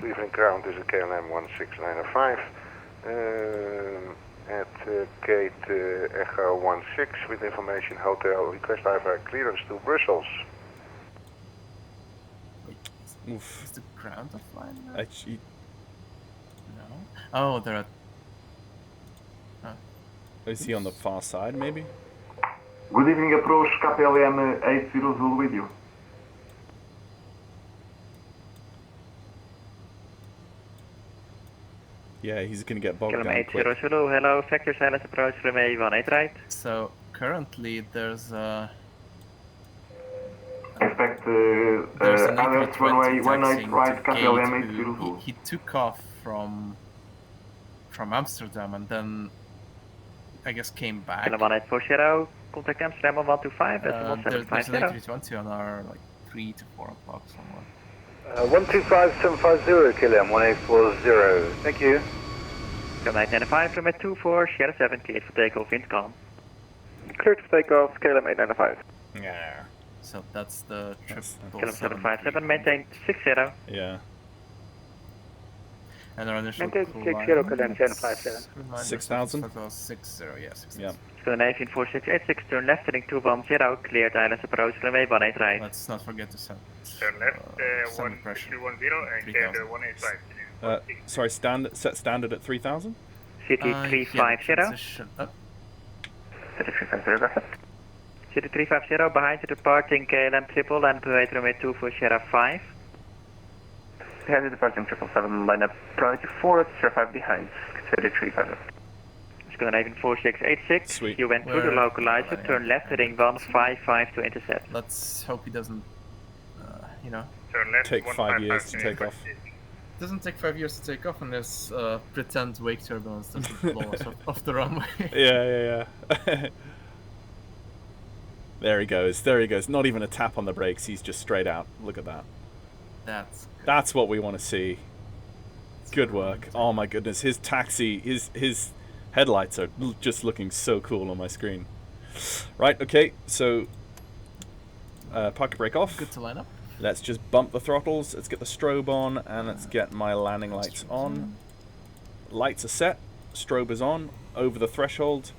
Cleveland ground is a KLM 16905. At gate Echo 16 with information hotel, request diver clearance to Brussels. Oof. Is the ground offline now? Actually, No. Oh, they're at. is he on the far side, maybe? Good evening, approach KPLM 800 with you. Yeah, he's gonna get bogged KLM down quick. 800, hello, vector silence approach, runway 18 right. So currently there's a. Expect There's an alert runway 18 taxiing right, to KPLM Gate who 800. he took off from Amsterdam and then I guess came back. KLM 1840, contact Amsterdam on 125, decimal There's an 750. A320 on our like 3 to 4 o'clock somewhere. 125750, KLM 1840. Thank you. KLM 895, runway 24, Sierra 7, cleared for takeoff, wind calm. Cleared for takeoff, KLM 895. Yeah. So that's the That's- KLM 757, maintain 60. Yeah. And our initial Maintain 60, KLM 757. 6,000? 60, yeah, 60. Yeah. Scandinavian 4686, turn left heading 210, cleared islands approach, runway 18 right. Let's not forget to send. Turn left, send pressure. 1210 and clear the 185. Sorry, set standard at 3,000? City Yeah, 350. transition up. City 350, City 350, behind you departing KLM triple and private runway 2 for Sierra 5. Behind the departing 777, line up priority 4, Sierra 5 behind, City 350. Scandinavian 4686, Sweet. you went through the Where- localizer, turn left heading 155 to intercept. Let's hope he doesn't, you know. Turn left, Take 5 years to 155, take off. It doesn't take 5 years to take off unless pretend wake turbulence doesn't blow us off the runway. Yeah. There he goes. There he goes. Not even a tap on the brakes. He's just straight out. Look at that. That's good. That's what we want to see. Good work. Oh my goodness. His taxi, his headlights are just looking so cool on my screen. Right, okay. So, park brake off. Good to line up. Let's just bump the throttles. Let's get the strobe on, and let's get my landing lights on. Lights are set. Strobe is on. Over the threshold.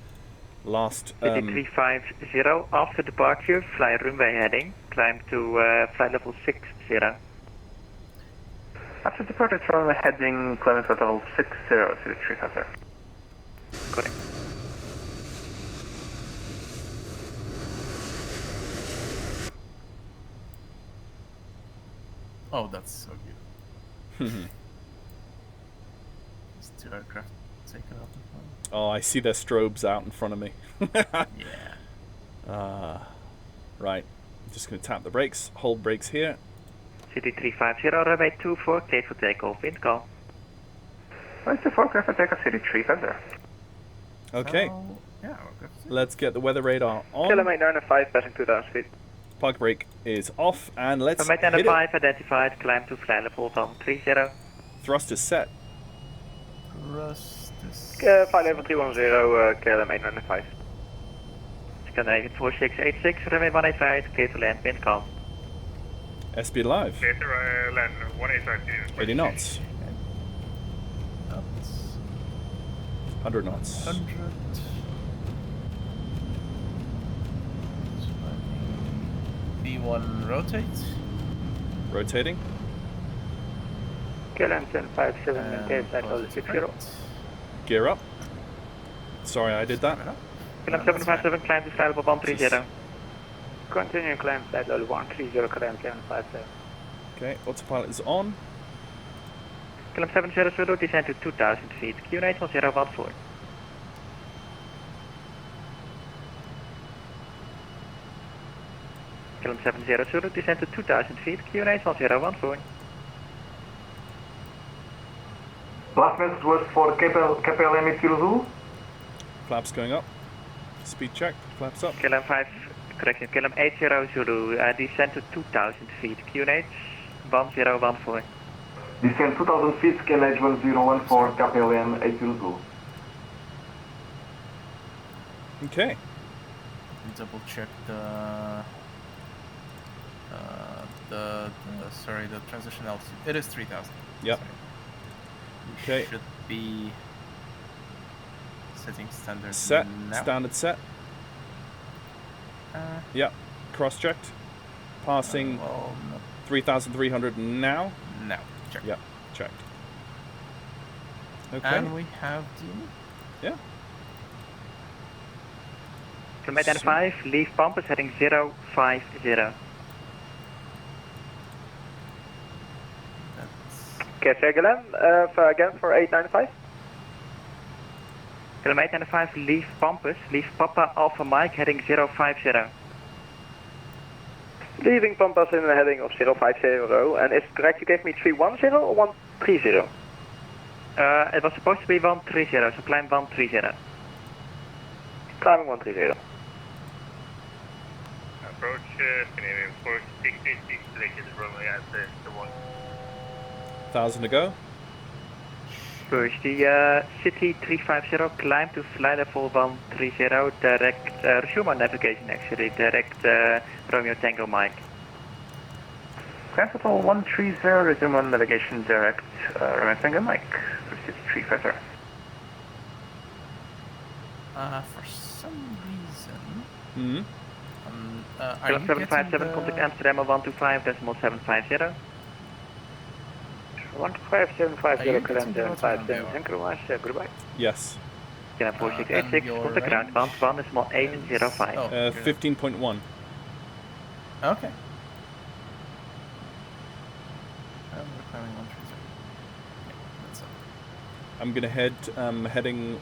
Last. City 350, after departure, fly runway heading. Climb to flight level 60. After departure from the heading, climb to level 60, City 350. Correct. Oh, that's so good. These two aircraft taken off in front. Oh, I see their strobes out in front of me. Yeah. Right. I'm just going to tap the brakes. Hold brakes here. City 350, runway 24, cleared for takeoff, wind calm. Mr. 4, clear for takeoff, City 350. Okay. So, yeah, Let's get the weather radar on. Kilometer 905, passing 2,000 feet. Park brake is off, and let's Runway hit it. 5 identified, climb to flight level 130. Thrust is set. Thrust is... Flight level 310, KLM 895. Scandinavian 4686, runway 185, clear to land, wind calm. Airspeed live. Clear to land 185. 80 knots. 100 knots. 100. V1 rotate. Rotating. KLM 1057, maintain flight level 60. Gear up. Sorry, I did that. KLM 757, climb to flight level 130. Continue climb flight level 130, KLM 757. Okay, autopilot is on. KLM 700, descend to 2000 feet, QNH 1014. KLM 700, descend to 2000 feet, QNH 1014. Last message was for KPLM 80. Flaps going up. Speed check. Flaps up. KLM 5, correction, KLM 800, descend to 2000 feet, QNH 1014. Descend 2000 feet, KNH 1014, KPLM 80. Okay. Double check the transition altitude. It is 3000. Yep. Okay. Should be setting standard Set. now. Standard set. Yep. Cross-checked. Passing 3,300 now. Now. Check. Yep. Checked. Okay. And we have the... Yeah. Kilometer 5, leave Pampus heading 050. Okay, say again, again for 895. Kilometer 5, leave Pampus, leave Papa Alpha Mike heading 050. Leaving Pampas in a heading of 050, and is it correct you gave me 310 or 130? It was supposed to be 130, so climb 130. Climbing 130. Approach Canadian 4686, selected runway at the 1. 1,000 to go. Push the City 350, climb to flight level 130, direct, resume our navigation actually, direct Romeo Tango Mike. Climb level 130, resume on navigation direct, Romeo Tango Mike, for City 350. For some reason... Are you 757, contact Amsterdam 125, decimal 750. 15750, KLM 757, synchronize, goodbye. Yes. KLM 4686, contact ground 1 decimal 805. 15.1. Okay. And we're climbing 130. Yeah, that's it. I'm gonna head heading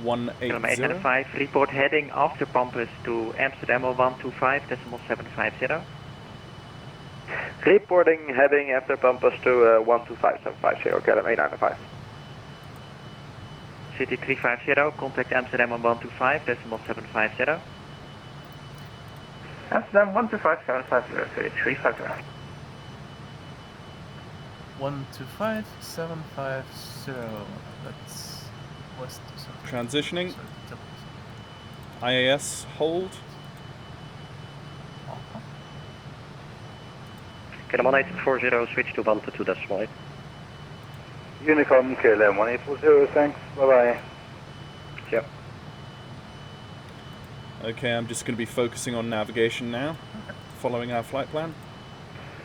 180. Kilometer 5, report heading after Pampus to Amsterdam 125, decimal 750. Reporting heading after Pampas to 125750, KLM 895. City 350, contact Amsterdam 125, decimal 750. Amsterdam 125, 750, City 350. 125, 750. That's west. Transitioning. IAS hold. KLM 1840, switch to 122 decimal 8. Unicom KLM 1840, thanks. Bye bye. Yep. Okay, I'm just going to be focusing on navigation now, following our flight plan.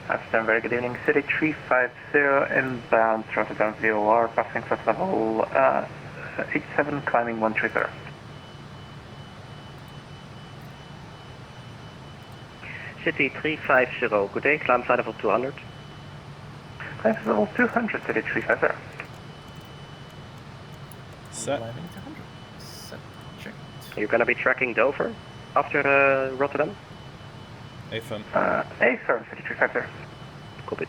Amsterdam, very good evening. City 350 inbound, Rotterdam VOR, passing flight level 87, climbing 130. City 350, good day, climb flight level 200. Climb flight level 200, City 350. Set. Climbing to 100. Set. Checked. You're going to be tracking Dover after Rotterdam? Affirm. Affirm, City 350. Cockpit.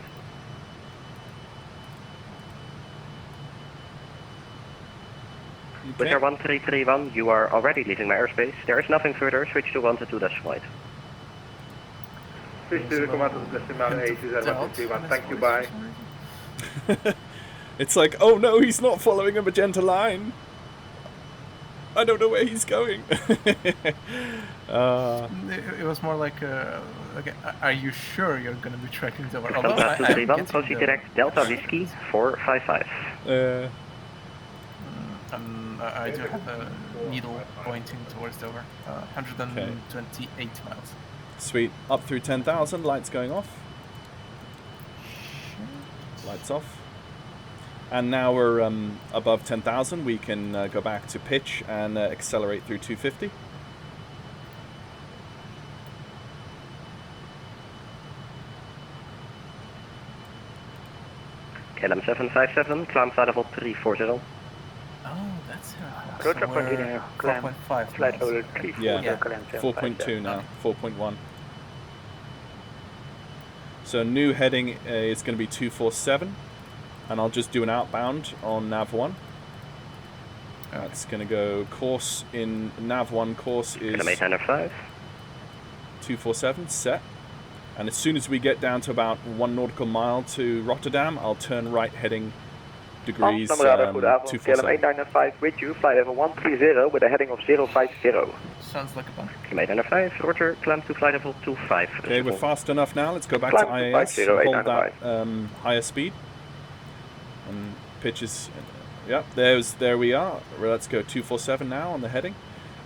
Winter 1331, you are already leaving my airspace. There is nothing further, switch to 122 decimal 8. Switch to the command of the decimal 8, 131, thank you, bye. It's like, oh no, he's not following a magenta line. I don't know where he's going. It was more like, okay, are you sure you're going to be tracking Dover? Although I am getting proceed direct Delta Whiskey 455. I do have a needle pointing towards Dover. 128 miles. Sweet. Up through 10,000, lights going off. Lights off. And now we're above 10,000, we can go back to pitch and accelerate through 250. KLM 757, climb flight level 340. Oh, that's how. Roger, So we're continue, 4.5 flight miles. over 340. Yeah, 4.2 now, 4.1. So new heading is going to be 247, and I'll just do an outbound on nav 1. That's going to go course in nav 1 course is 247 set. And as soon as we get down to about 1 nautical mile to Rotterdam, I'll turn right heading degrees 247. KLM 895 with you, flight level 130 with a heading of 050. Sounds like a bunch. KLM 895, roger, climb to flight level 25. Okay, we're fast enough now. Let's go back Climb to to IAS, 50, hold 895. that higher speed. And pitches, yep, there we are. Let's go 247 now on the heading.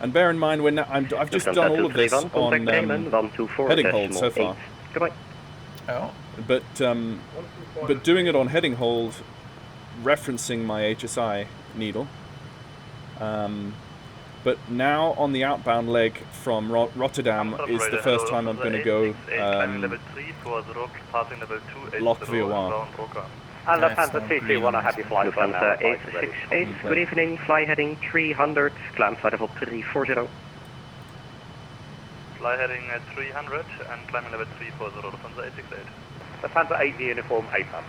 And bear in mind, I've just done all of this on heading hold so far. Goodbye. Oh. But doing it on heading hold, referencing my HSI needle. But now on the outbound leg from Rotterdam is the first time I'm going to go lock VOR. And Lufthansa 221, a happy flight. Lufthansa 868, good evening, fly heading 300, climb flight level 340. Fly heading at 300 and climbing level 340, Lufthansa 868. Lufthansa 8 uniform, APAM.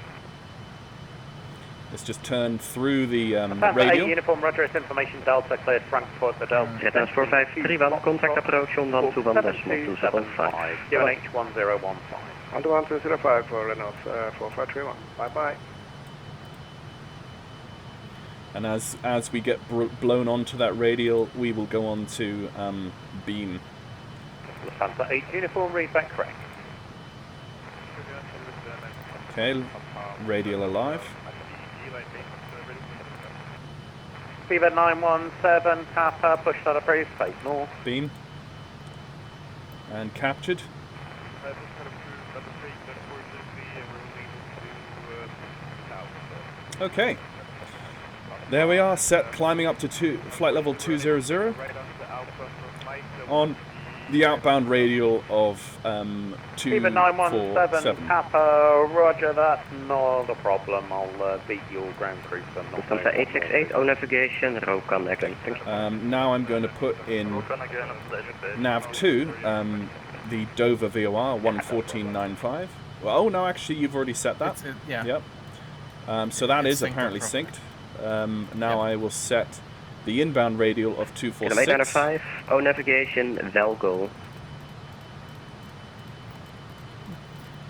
Let's just turn through the Lufthansa 8 radial. uniform, roger, it's information Delta, cleared Frankfurt, the Delta. Jetness 4531, contact approach on 121.275. UNH 1015. 11205 for Renault 4531. Bye bye. And as we get blown onto that radial, we will go on to beam. Lufthansa 8 uniform, read back correct. Okay, radial alive. Fever 917, Papa, push that approved, face north. Beam. And captured. Okay. There we are, set climbing up to flight level 200 on the outbound radial of Fever 917, 247. Papa, roger, that's not a problem. I'll beat your ground crew for not Lufthansa 868, O navigation, row connecting. Now I'm going to put in nav 2, the Dover VOR 114.95. Well, oh no, actually you've already set that. Yeah. Yep. So that It's is apparently synced. Now I will set the inbound radial of 246. 895, O navigation, Velgo.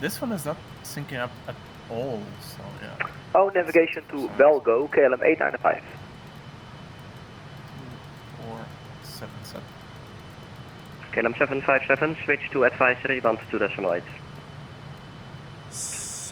This one is not syncing up at all, so yeah. Oh, navigation to Velgo, KLM 895. 477. KLM 757, switch to advisory 122.8.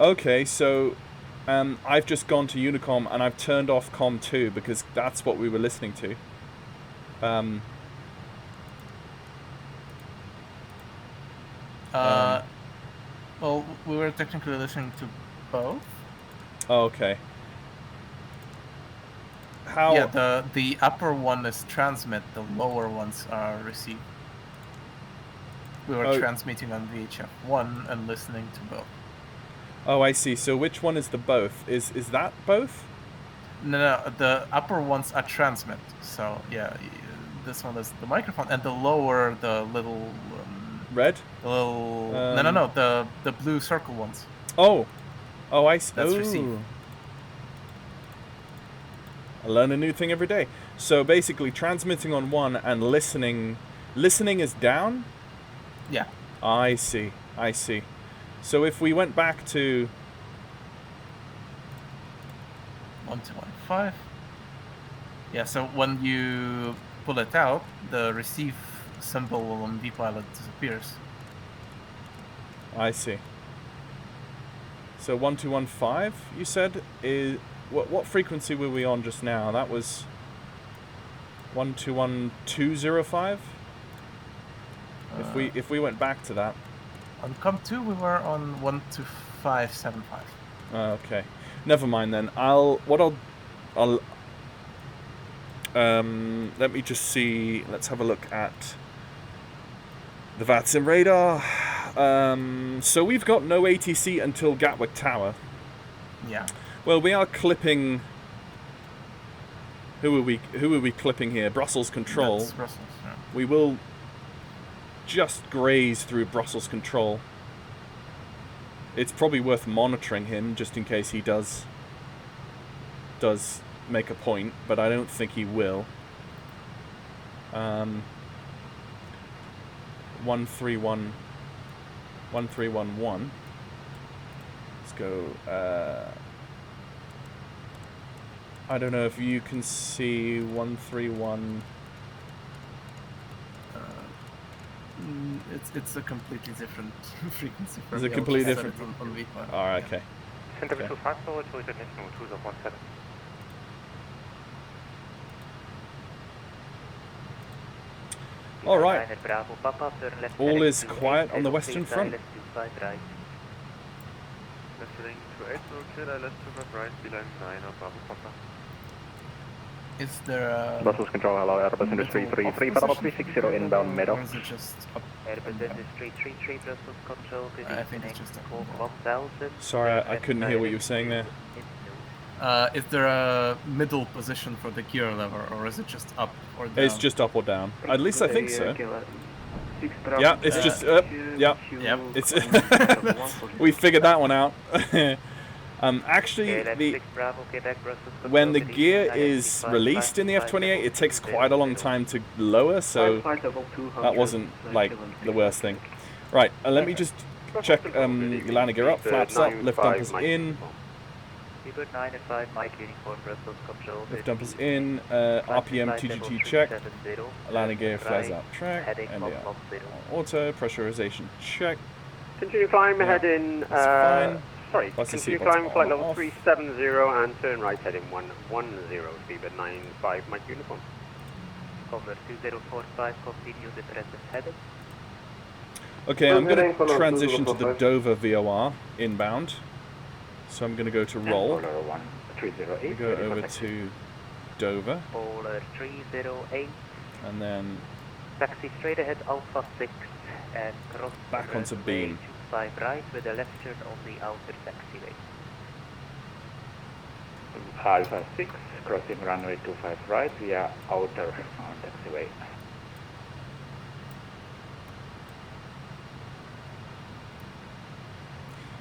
Okay, so I've just gone to Unicom and I've turned off Com 2 because that's what we were listening to. Well, we were technically listening to both. Oh, okay. How? Yeah, the upper one is transmit, the lower ones are receive. We were transmitting on VHF1 and listening to both. Oh, I see. So which one is the both? Is that both? No, the upper ones are transmit. So yeah, this one is the microphone, and the lower, the little red. The little no, the blue circle ones. Oh, I see. That's receive. I learn a new thing every day. So basically, transmitting on one and listening is down. Yeah. I see. So if we went back to 1215. Yeah, so when you pull it out, the receive symbol on vPilot disappears. I see. So 1215, you said, is what frequency were we on just now? That was 121205. If we went back to that. On Com2 we were on 12575. Okay. Never mind then. I'll let me just see. Let's have a look at the VATSIM radar. So we've got no ATC until Gatwick Tower. Yeah. Well, we are clipping. Who are we clipping here? Brussels Control. That's Brussels, yeah. We will just graze through Brussels Control. It's probably worth monitoring him just in case he does make a point, but I don't think he will. 1311. Let's go. I don't know if you can see 131. It's a completely different frequency. It's a completely different. On V5. All right, okay. Center 25 forward to international 2017. All right. All is quiet on the Western Front. Is there a... Brussels Control, hello, Airbus Industry 33, Bravo 360 inbound middle. Or is it just up? Airbus Industry 33, Brussels Control, I think it's just up. 1000. Sorry, I couldn't hear what you were saying there. Is there a middle position for the gear lever, or is it just up or down? It's just up or down. At least I think so. Yeah, it's just up. Yeah. Yep. It's we figured that one out. Actually, when the gear is released in the F28, it takes quite a long time to lower, so that wasn't like the worst thing. Right, let me just check your landing gear up, flaps up, lift dumpers in. Lift dumpers in, RPM TGT check, landing gear flares out track, and auto, pressurization check. Continue climb, head in, sorry, continue climb flight level 370 and turn right heading 110, speed 95, Mike uniform. Cover 2045, continue the present heading. Okay, I'm going to transition to the Dover VOR inbound. So I'm going to go to roll. We go over to Dover. Polar 308. And then taxi straight ahead Alpha 6 and cross back onto beam. 25 right with a left turn on the outer taxiway. Alpha 6, crossing runway 25 right via outer on taxiway.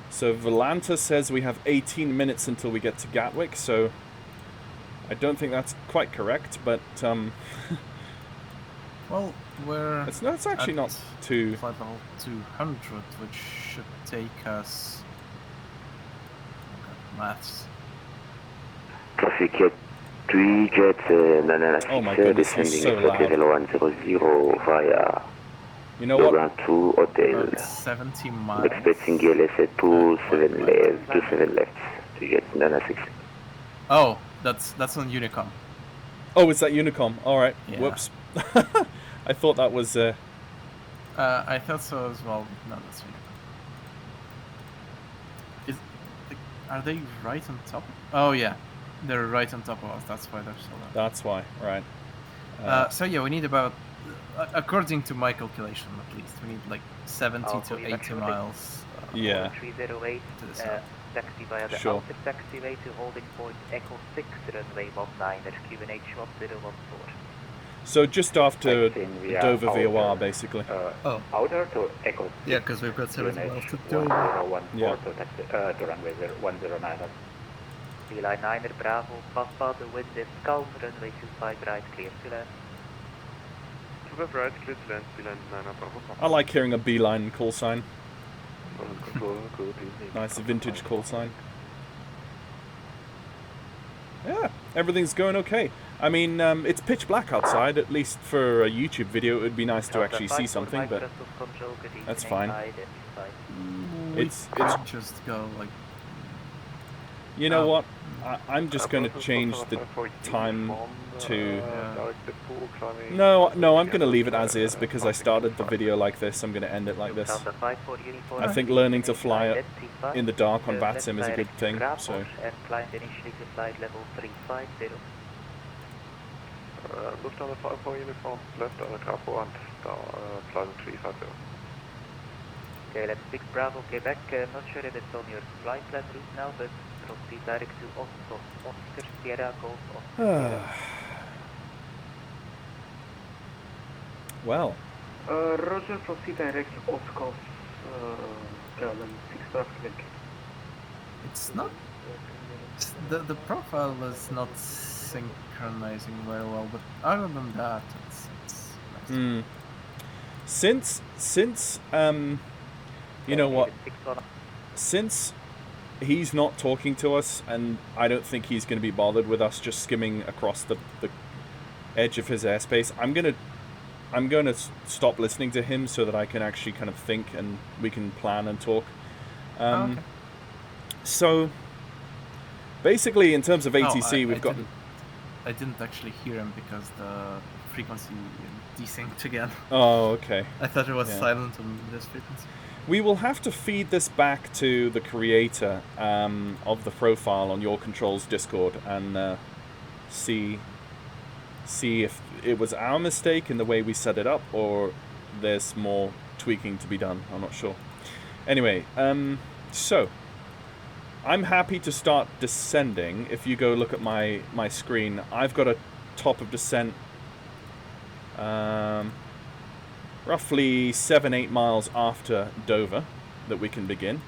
So Volanta says we have 18 minutes until we get to Gatwick, so I don't think that's quite correct, but well, we're it's actually not too flight level 200, which should take us maths. Traffic 3 jets, oh my goodness, he's so loud. level 100 via You know what? Ground 2 Hotel. About 70 miles. Expecting GLS at 27 left, 27 left. To get 96. Oh, that's on Unicom. Oh, it's that Unicom. All right. Yeah. Whoops. I thought that was. I thought so as well. No, that's Unicom. Are they right on top? Oh yeah, they're right on top of us. That's why they're so low. That's why, right? So yeah, we need about, according to my calculation at least, we need like 70 to 80 miles. Yeah. 308. Taxi via the Sure. outer taxiway to holding point Echo 6, runway 19, QNH 1014. So just after Dover VOR, basically. Outer to Echo. Yeah, because we've got 70 miles to do. 1014 Yeah. to runway 109. Beeline 9er Bravo, Papa, the wind is calm, runway 25 right, clear to land. 25 right, clear to land, Beeline 9er Bravo. I like hearing a beeline call sign. Control, good evening. Nice vintage call sign. Yeah, everything's going okay. I mean, it's pitch black outside. At least for a YouTube video, it would be nice to actually see something, but that's fine. It's just go like. You know what? I'm just going to change the time to... No, I'm going to leave it as is because I started the video like this. I'm going to end it like this. I think learning to fly in the dark on VATSIM is a good thing, so... Lufthansa 54 uniform, left on the Capo and flight 350. Okay, let's pick Bravo, Quebec. Not sure if it's on your flight plan route now, but proceed direct to Oslo. Oscar, Sierra, Golf, Oscar. Well. Roger, proceed direct to Oslo. Galen, 6 traffic. It's not... The profile is not synchronizing very well, but other than that, it's nice. Since you know what? Since he's not talking to us, and I don't think he's going to be bothered with us just skimming across the edge of his airspace, I'm gonna stop listening to him so that I can actually kind of think and we can plan and talk. Okay. So basically, in terms of ATC, we've got. I didn't actually hear him because the frequency desynced again. Oh, okay. I thought it was silent on this frequency. We will have to feed this back to the creator of the profile on YourControls Discord and see if it was our mistake in the way we set it up or there's more tweaking to be done. I'm not sure. Anyway, so I'm happy to start descending. If you go look at my screen, I've got a top of descent roughly 7-8 miles after Dover that we can begin.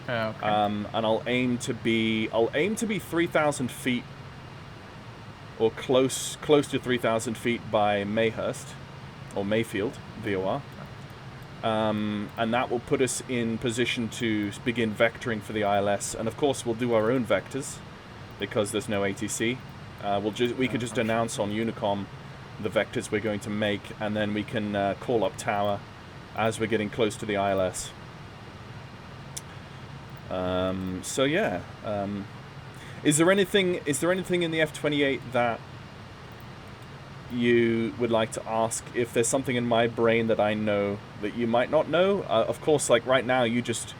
Okay. And I'll aim to be 3,000 feet or close to 3,000 feet by Mayhurst or Mayfield VOR. And that will put us in position to begin vectoring for the ILS. And of course, we'll do our own vectors because there's no ATC. We could just announce on Unicom the vectors we're going to make, and then we can call up tower as we're getting close to the ILS. So yeah, is there anything in the F28 that you would like to ask? If there's something in my brain that I know that you might not know, of course, like right now you just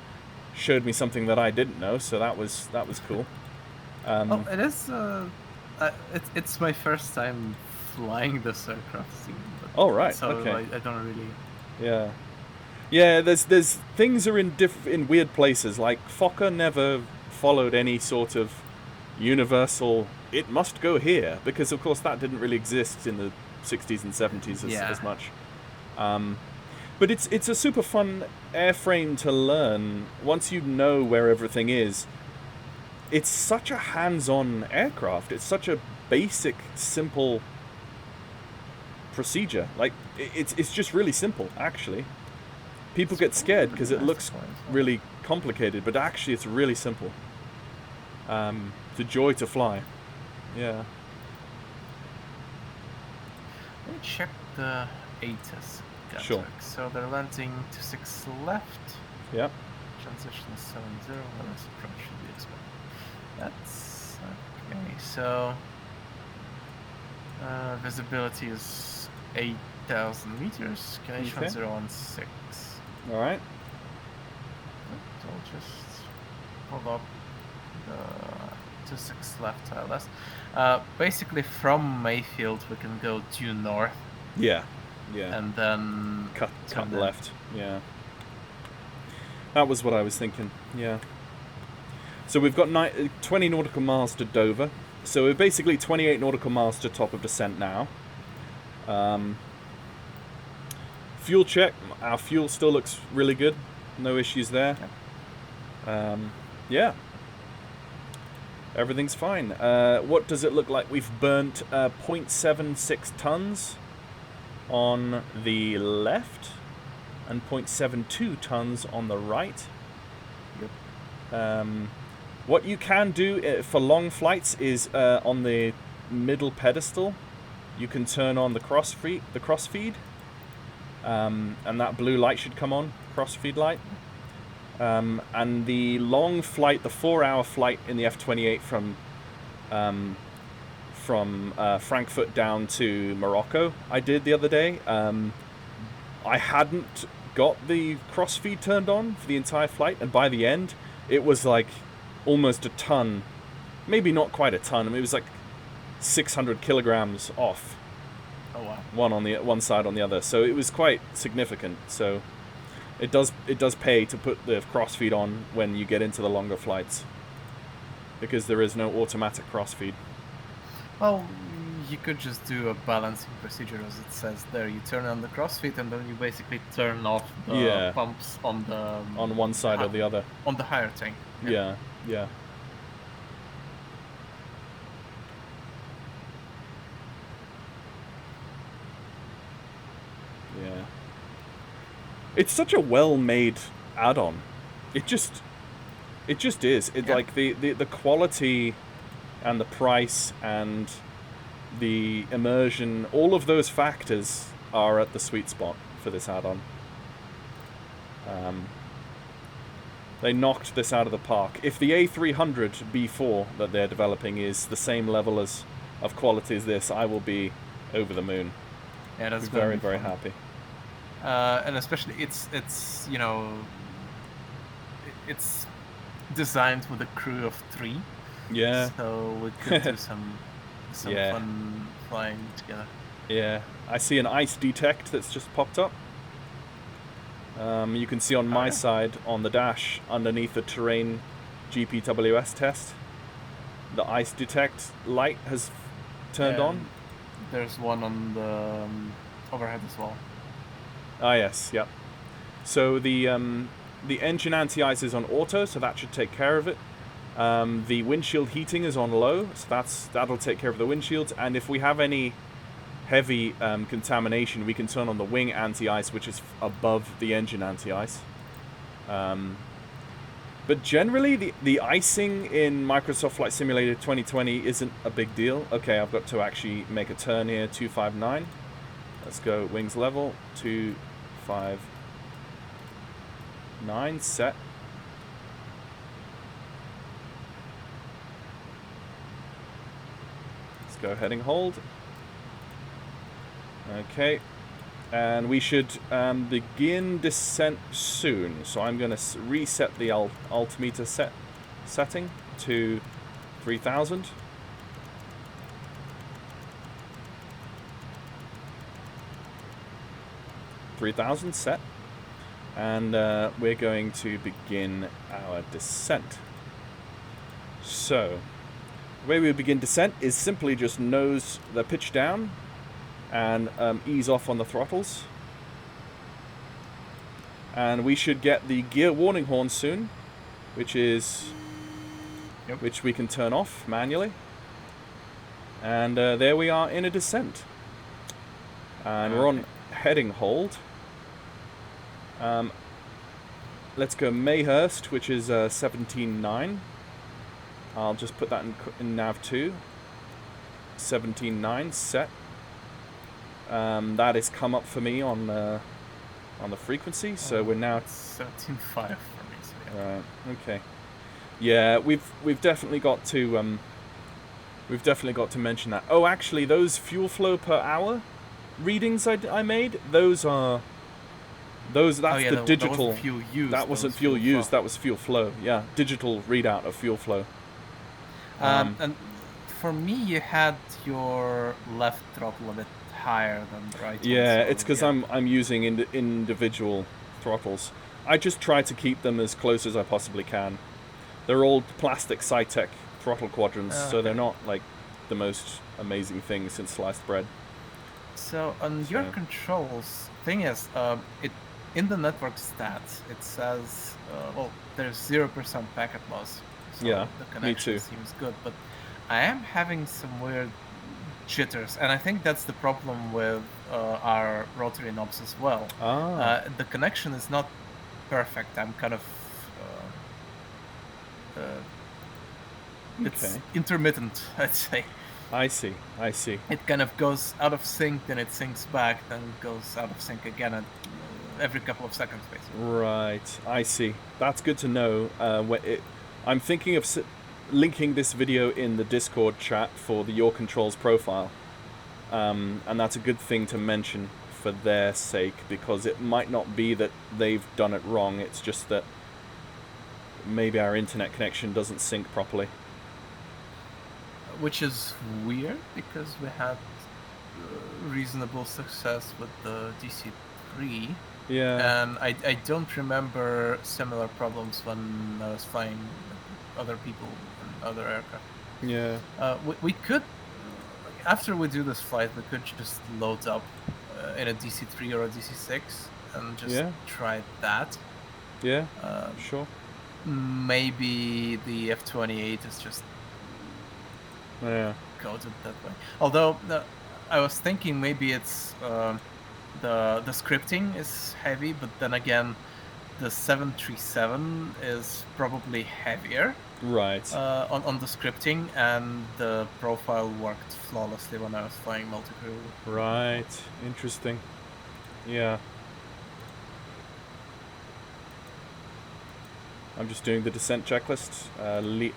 showed me something that I didn't know, so that was cool. It is. It's my first time flying this aircraft scene. Oh right, so okay. I don't really. Yeah. There's things are in weird places. Like Fokker never followed any sort of universal. It must go here because of course that didn't really exist in the 60s and 70s as much. But it's a super fun airframe to learn once you know where everything is. It's such a hands-on aircraft. It's such a basic, simple procedure. Like it's just really simple actually. People get scared because it looks really complicated, but actually it's really simple. It's a joy to fly. Yeah. Let me check the ATIS Sure. So they're landing 26 left. Yep. Transition 70. Well, that's approach should be expected. That's okay. So visibility is 8,000 meters. Connection 016. All right. So I'll just pull up the 26 left ILS. Basically, from Mayfield we can go due north. Yeah. Yeah. And then cut left. Yeah. That was what I was thinking. Yeah. So we've got 20 nautical miles to Dover. So we're basically 28 nautical miles to top of descent now. Fuel check. Our fuel still looks really good. No issues there. Yeah. Everything's fine. What does it look like? We've burnt 0.76 tons on the left and 0.72 tons on the right. Yep. What you can do for long flights is on the middle pedestal, you can turn on the crossfeed, and that blue light should come on, crossfeed light. And the long flight, the 4-hour flight in the F28 from Frankfurt down to Morocco, I did the other day. I hadn't got the crossfeed turned on for the entire flight, and by the end, it was like almost a ton, maybe not quite a ton. I mean, it was like 600 kilograms off. Oh wow! One on the one side, on the other. So it was quite significant. So it does pay to put the crossfeed on when you get into the longer flights, because there is no automatic crossfeed. Well, you could just do a balancing procedure as it says there. You turn on the crossfeed and then you basically turn off the pumps on the on one side or the other. On the higher tank. Yeah. Yeah. Yeah. It's such a well-made add-on. It just is. It like the quality and the price and the immersion, all of those factors are at the sweet spot for this add-on. They knocked this out of the park. If the A300 B4 that they're developing is the same level of quality as this, I will be over the moon. Yeah, that's very, very happy. And especially it's you know, it's designed with a crew of 3. Yeah. So we could do some fun flying together. Yeah. I see an ice detect that's just popped up. You can see on my side on the dash underneath the terrain GPWS test, the ice detect light has turned on. There's one on the overhead as well. Ah yes, yep. So the engine anti-ice is on auto, so that should take care of it. The windshield heating is on low, so that'll take care of the windshields. And if we have any heavy contamination, we can turn on the wing anti-ice, which is above the engine anti-ice. But generally, the icing in Microsoft Flight Simulator 2020 isn't a big deal. Okay, I've got to actually make a turn here, 259. Let's go wings level, 259, set. Let's go heading hold. Okay, and we should begin descent soon. So I'm going to reset the altimeter setting to 3000. Set, and we're going to begin our descent. So the way we begin descent is simply just nose the pitch down and ease off on the throttles, and we should get the gear warning horn soon, which we can turn off manually. And there we are in a descent, and we're on heading hold. Let's go Mayhurst, which is 17.9. I'll just put that in nav 2. 17.9 set. That has come up for me on on the frequency. So we're now 17.5 for me. So yeah. Right. Okay. Yeah, we've definitely got to mention that. Oh, actually, those fuel flow per hour readings I made, that's the digital. That wasn't fuel used. That wasn't fuel used. That was fuel flow. Yeah, digital readout of fuel flow. And for me, you had your left throttle a bit higher than the right. Yeah, one, so, it's because I'm using individual throttles. I just try to keep them as close as I possibly can. They're old plastic Cytec throttle quadrants, so they're not like the most amazing thing since sliced bread. So on your controls, thing is, in the network stats, it says, well, there's 0% packet loss. So yeah, the connection me too. seems good, but I am having some weird jitters, and I think that's the problem with our rotary knobs as well. The connection is not perfect. I'm kind of it's intermittent, I'd say. I see. It kind of goes out of sync, then it syncs back, then goes out of sync again every couple of seconds, basically. Right, I see. That's good to know. I'm thinking of linking this video in the Discord chat for the YourControls profile. And that's a good thing to mention for their sake, because it might not be that they've done it wrong, it's just that maybe our internet connection doesn't sync properly. Which is weird, because we had reasonable success with the DC-3. Yeah. And I don't remember similar problems when I was flying other people and other aircraft. Yeah. We could, after we do this flight, we could just load up in a DC-3 or a DC-6 and just try that. Yeah, sure. Maybe the F28 is just coded that way. Although I was thinking maybe it's the scripting is heavy, but then again, the 737 is probably heavier. Right. On the scripting, and the profile worked flawlessly when I was flying multi-crew. Right. Interesting. Yeah. I'm just doing the descent checklist.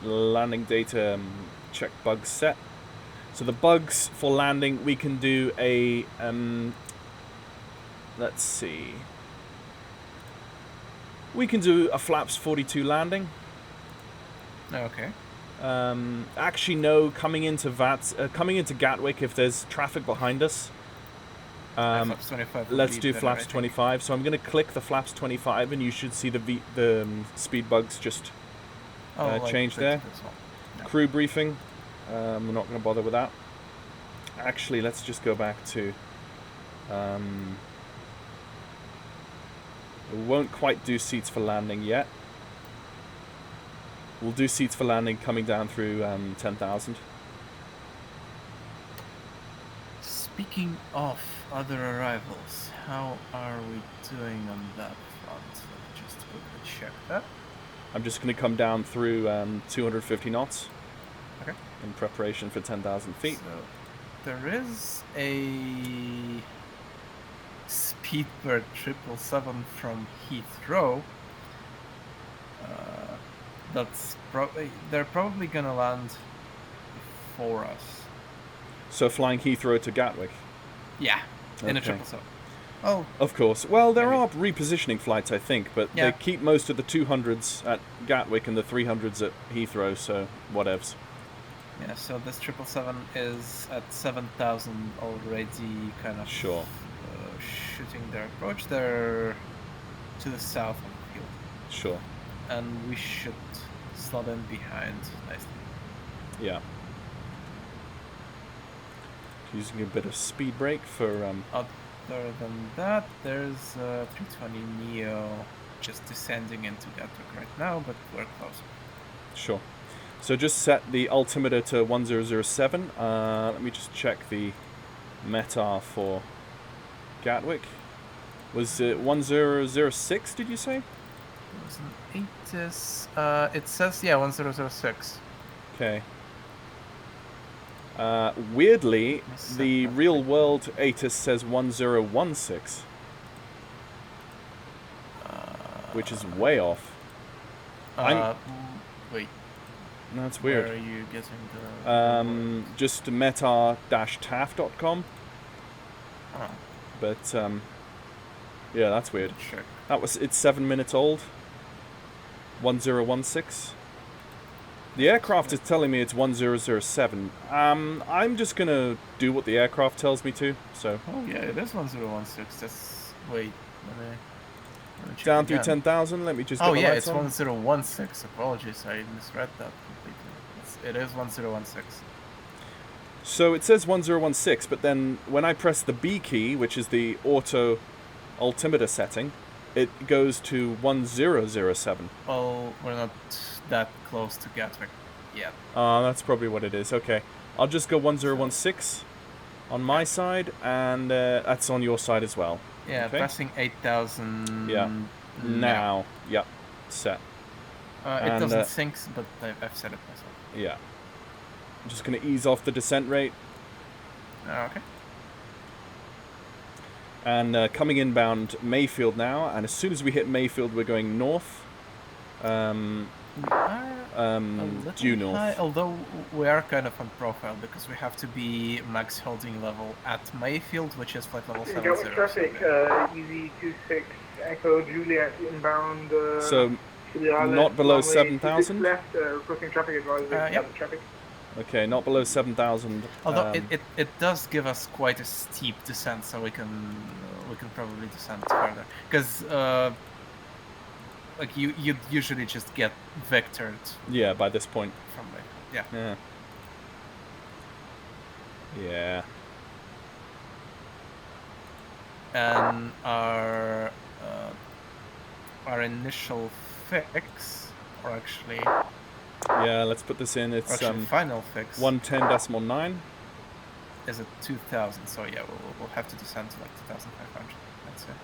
Landing data check bugs set. So the bugs for landing, we can do a let's see. We can do a flaps 42 landing. Okay. Actually, no. Coming into Gatwick, if there's traffic behind us, flaps 25 let's do flaps 25. So I'm going to click the flaps 25, and you should see the speed bugs just change there. Yeah. Crew briefing. We're not going to bother with that. Actually, let's just go back to. We won't quite do seats for landing yet. We'll do seats for landing coming down through 10,000. Speaking of other arrivals, how are we doing on that front? Let me just quickly check that. I'm just going to come down through 250 knots. Okay. In preparation for 10,000 feet. So there is a Speedbird 777 from Heathrow. They're probably gonna land before us. So flying Heathrow to Gatwick? Yeah, in a 777. Oh, of course. Well, there are repositioning flights, I think, but yeah. They keep most of the 200s at Gatwick and the 300s at Heathrow, so whatevs. Yeah, so this 777 is at 7,000 already, kind of shooting their approach. They're to the south of the field. Sure. And we should slot in behind nicely. Yeah. Using a bit of speed brake for... Other than that, there's a 320neo just descending into Gatwick right now, but we're close. Sure. So just set the altimeter to 1007. Let me just check the METAR for Gatwick. Was it 1006, did you say? It was an ATIS. It says, 1006. Okay. Weirdly, the real world ATIS says 1016. which is way off. Wait. That's weird. Where are you getting the... just meta-taf.com. Oh. But, yeah, that's weird. Sure. It's 7 minutes old. 1016. The aircraft is telling me it's 1007. I'm just gonna do what the aircraft tells me to, so... Oh yeah, it is 1016, that's... Wait, let me down through 10,000, let me just get oh the yeah, lights it's on. 1016, apologies, I misread that completely. It is 1016. So it says 1016, but then when I press the B key, which is the auto altimeter setting, it goes to 1007. Well, we're not that close to Gatwick yet. That's probably what it is. Okay, I'll just go 1016 on my side, and that's on your side as well. Yeah, okay? passing 8,000. Yeah. Now. Yeah. Set. It doesn't sync, but I've set it myself. Yeah. I'm just going to ease off the descent rate. Okay. And coming inbound Mayfield now, and as soon as we hit Mayfield, we're going north. Due north. High, although we are kind of on profile because we have to be max holding level at Mayfield, which is flight level 70. Gatwick traffic, EZ26 Echo Juliet inbound. So not below 7,000. Left, requesting traffic advisory. Yep. Traffic. Okay, not below 7,000. Although it does give us quite a steep descent, so we can probably descend further because. Like you'd usually just get vectored. Yeah, by this point. From there. Yeah. Yeah. And our initial fix, or actually. Yeah, let's put this in. It's final fix. 110.9. Is it 2,000? So yeah, we'll have to descend to like 2,500. That's it.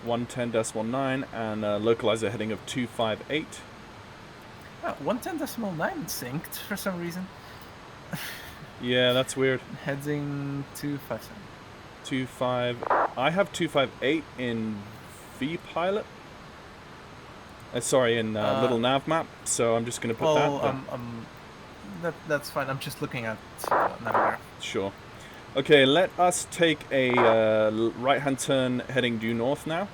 110.9 and localizer heading of 258. Oh, 110.9 synced for some reason. Yeah, that's weird. Heading 257. 25. I have 258 in VPilot. Sorry, in little nav map. So I'm just going to put that. That's fine. I'm just looking at Navigator. Sure. Okay, let us take a right-hand turn heading due north now.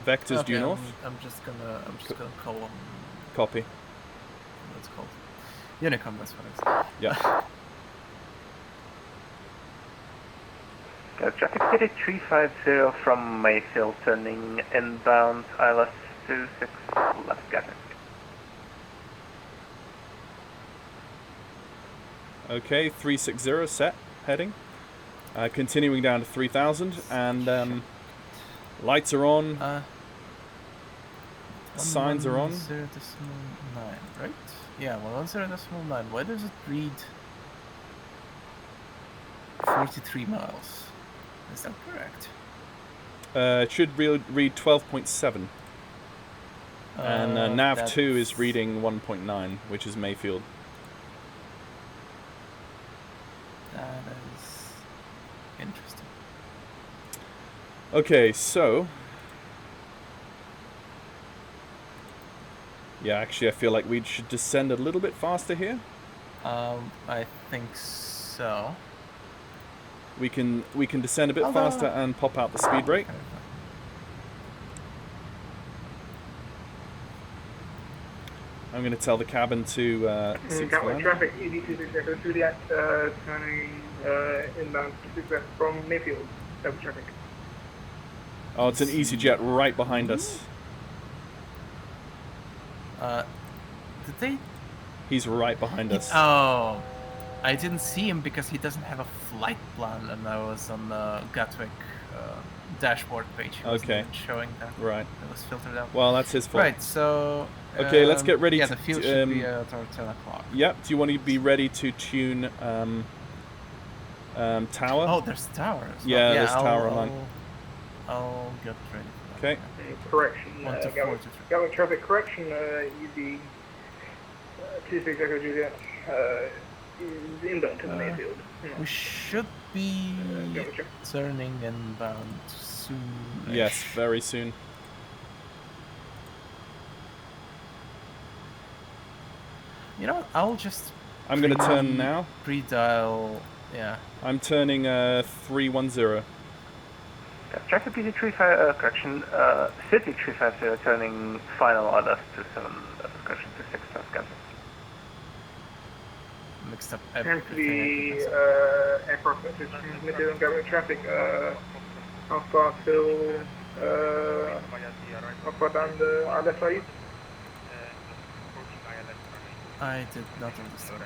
Vectors due north. I'm just gonna call them. Copy. What's it called? Unicom. That's what it's. Yeah. Traffic City 350 from Mayfield turning inbound ILS 26 left Gatwick. Okay, 360 set heading. Continuing down to 3,000, and lights are on. Signs are on. 110.9, right? Yeah, 110.9. Why does it read 43 miles? Is that correct? It should read 12.7. And nav2 is reading 1.9, which is Mayfield. That is interesting. Okay, so... Yeah, actually I feel like we should descend a little bit faster here. I think so. We can descend a bit faster and pop out the speed brake. I'm going to tell the cabin to seek Gatwick traffic, EZ26 Juliet, turning inbound from Mayfield. Gatwick traffic. Oh, it's an EasyJet right behind us. Did they? He's right behind us. Oh, I didn't see him because he doesn't have a flight plan, and I was on the Gatwick dashboard page. He wasn't even showing that. Right. It was filtered out. Well, that's his fault. Right. So. Okay, let's get ready. Yeah, the field should be at our 10 o'clock. Yep. Do you want to be ready to tune tower? Oh, there's tower. Yeah, there's tower online. I'll get ready. Okay. Correction. Gatwick traffic correction. EZ 26 Echo Juliet is inbound to the Mayfield. We should be turning inbound soon. Yes, very soon. You know what? I'll just. I'm going to turn now. Pre-dial. Yeah. I'm turning 310. Traffic PD 35, correction, City 350 turning final orders to 7, correction to 6, cancel. Mixed up Currently, airport message transmitted on government traffic. How far till, how far down the other side? I did not understand.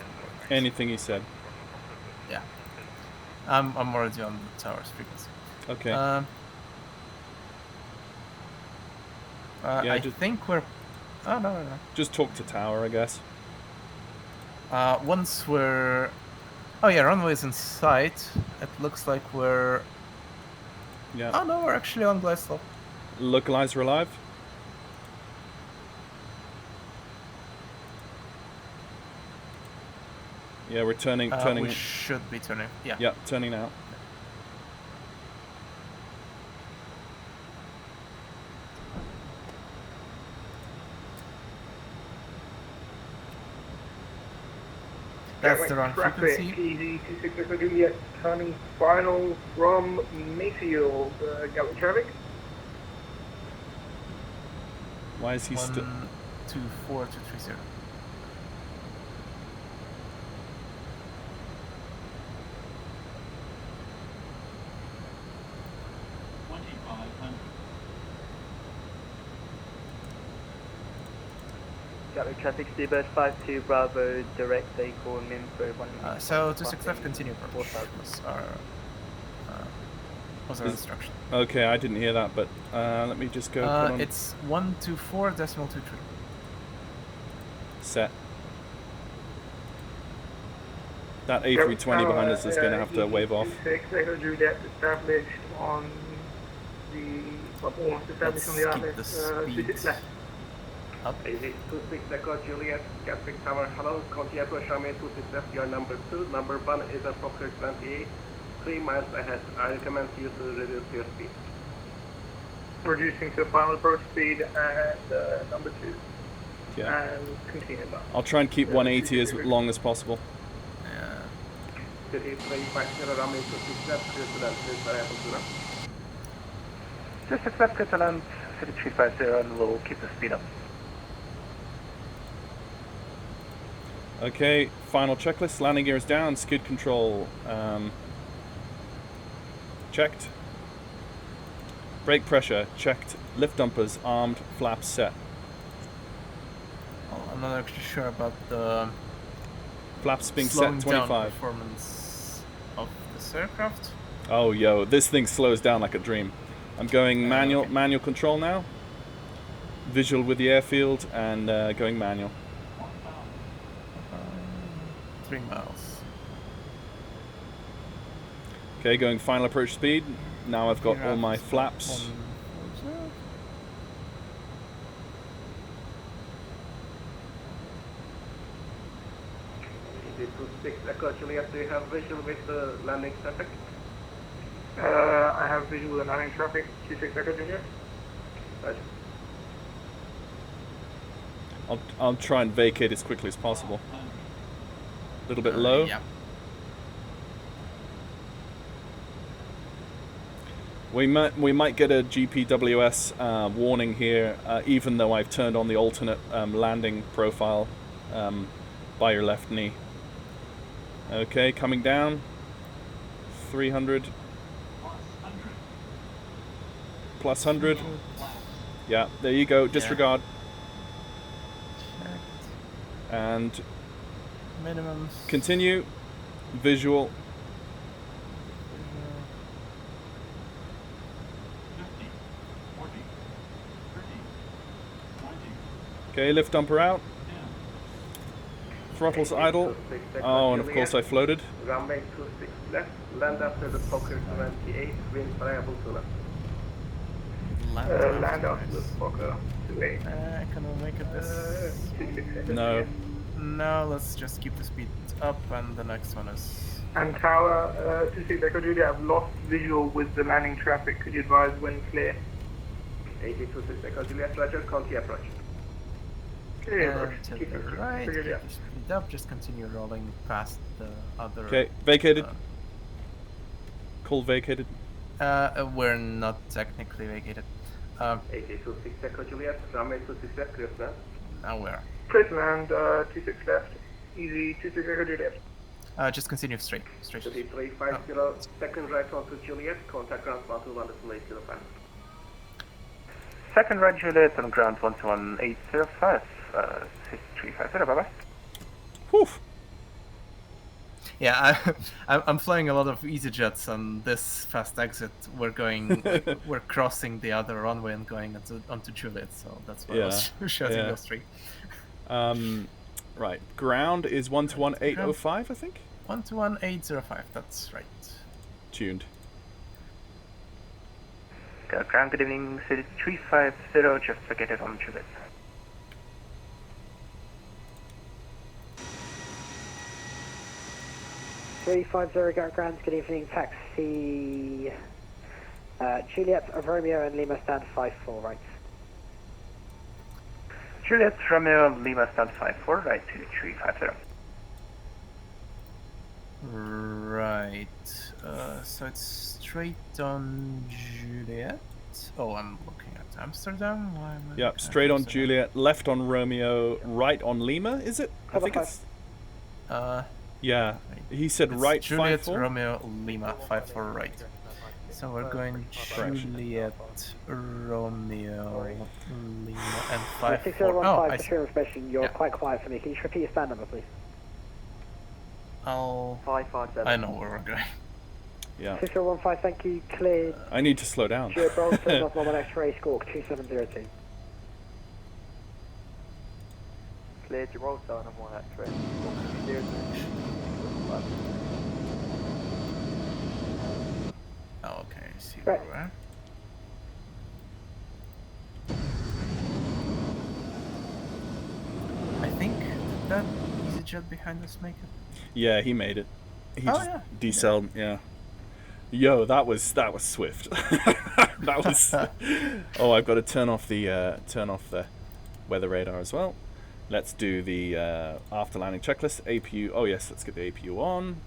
Anything he said. Yeah. I'm already on the tower's frequency. Okay. Yeah, I think we're... Oh, no. Just talk to tower, I guess. Once we're... Oh yeah, runway's in sight. It looks like we're... Yeah. Oh no, we're actually on glide slope. Localizer alive? Yeah, we're turning. We should be turning. Yeah. Yeah, turning now. That's the wrong frequency. Easy 26 Juliet, turning final from Mayfield, Gallup traffic. Why is he still? 124-230. Gatwick traffic, Seabird 52 Bravo, direct Acorn, Minfo 1. So to success continue approach was our instruction. Okay, I didn't hear that, but let me just go. It's 124.23. Set. That A320 behind us is going to have to wave off. 6 Echo Juliet established on the almost established on the island. 26 left. Up. Easy 26 Echo Juliet, Gatwick Tower, hello, continue approach runway 26 left, your number 2, number 1 is a Fokker 28, 3 miles ahead, I recommend you to reduce your speed. Reducing to final approach speed and number 2. Yeah. And continue back. I'll try and keep 180 as long as possible. Yeah. City 350 runway 26 left, clear to land, please variable to land. 26 left, clear to land, City 350, and we'll keep the speed up. Okay, final checklist. Landing gears down, skid control checked. Brake pressure checked. Lift dumpers armed, flaps set. Well, I'm not actually sure about the flaps being set 25. Performance of this aircraft. Oh yo, this thing slows down like a dream. I'm going manual control now. Visual with the airfield and going manual. 3 miles. Okay, going final approach speed. Now I've got all my flaps. Easy 26 Echo Juliet, do you have visual with the landing traffic? I have visual and landing traffic, 26 Echo Juliet. Roger. I'll try and vacate as quickly as possible. A little bit low. Yeah. We might get a GPWS warning here, even though I've turned on the alternate landing profile by your left knee. Okay, coming down. 300. Plus 100. Yeah, there you go. Disregard. And minimums. Continue. Visual. Okay, lift dumper out. Throttle's idle. Oh, and of course I floated. Runway 26 left, land after the Fokker 28, wind variable to left. Land after the Fokker 28. Can we make it this? No. No, let's just keep the speed up, and the next one is... And Tower, 26 Echo Juliet, I've lost visual with the landing traffic. Could you advise when clear? 8026 Echo Juliet, Roger, continue approach. And to the right, just speed up, just continue rolling past the other... Okay, vacated. Call vacated. We're not technically vacated. 8826 Echo Juliet, runway 26 left, clear to land. Now where? Clear to land, 26 left, easy 26 Echo Juliet. Just continue straight. 3350, second right onto Juliet, contact ground 121 is late to the fan. Second right Juliet on ground 11805, 6350, bye bye. Whew. Yeah, I'm flying a lot of EasyJets on this fast exit. We're going, we're crossing the other runway and going onto Juliet, so that's why I was shutting those three. Right, ground is 121.805, I think? 121.805, that's right. Tuned. Ground, good evening, City 350, just vacated on Juliet. Ground, good evening, taxi Juliet, Romeo and Lima stand 54 right. Juliet, Romeo, Lima stand 54 right to 350. Right, so it's straight on Juliet. Oh, I'm looking at Amsterdam. Why am I straight on Juliet, left on Romeo, right on Lima, is it? I think it's... yeah, he said it's right Juliet, 54. Romeo, Lima, 54 right. So we're going Juliet, Romeo, Lima, and 54. 6015 Oh, I for see. your information, you're quite quiet for me. Can you repeat your stand number, please? I'll... 557. I know where we're going. Yeah. 6015, thank you, cleared. I need to slow down. Stuart Brolston, North Norman X-ray, squawk 2702. Cleared your roll sign on 1 X-ray, squawk 2702. Oh, okay, I see right. where we're at. I think that EasyJet behind us make it. Yeah, he made it. He just decelled, yeah. Yo, that was swift. That was... Oh, I've got to turn off the weather radar as well. Let's do the after landing checklist. APU, oh yes, let's get the APU on.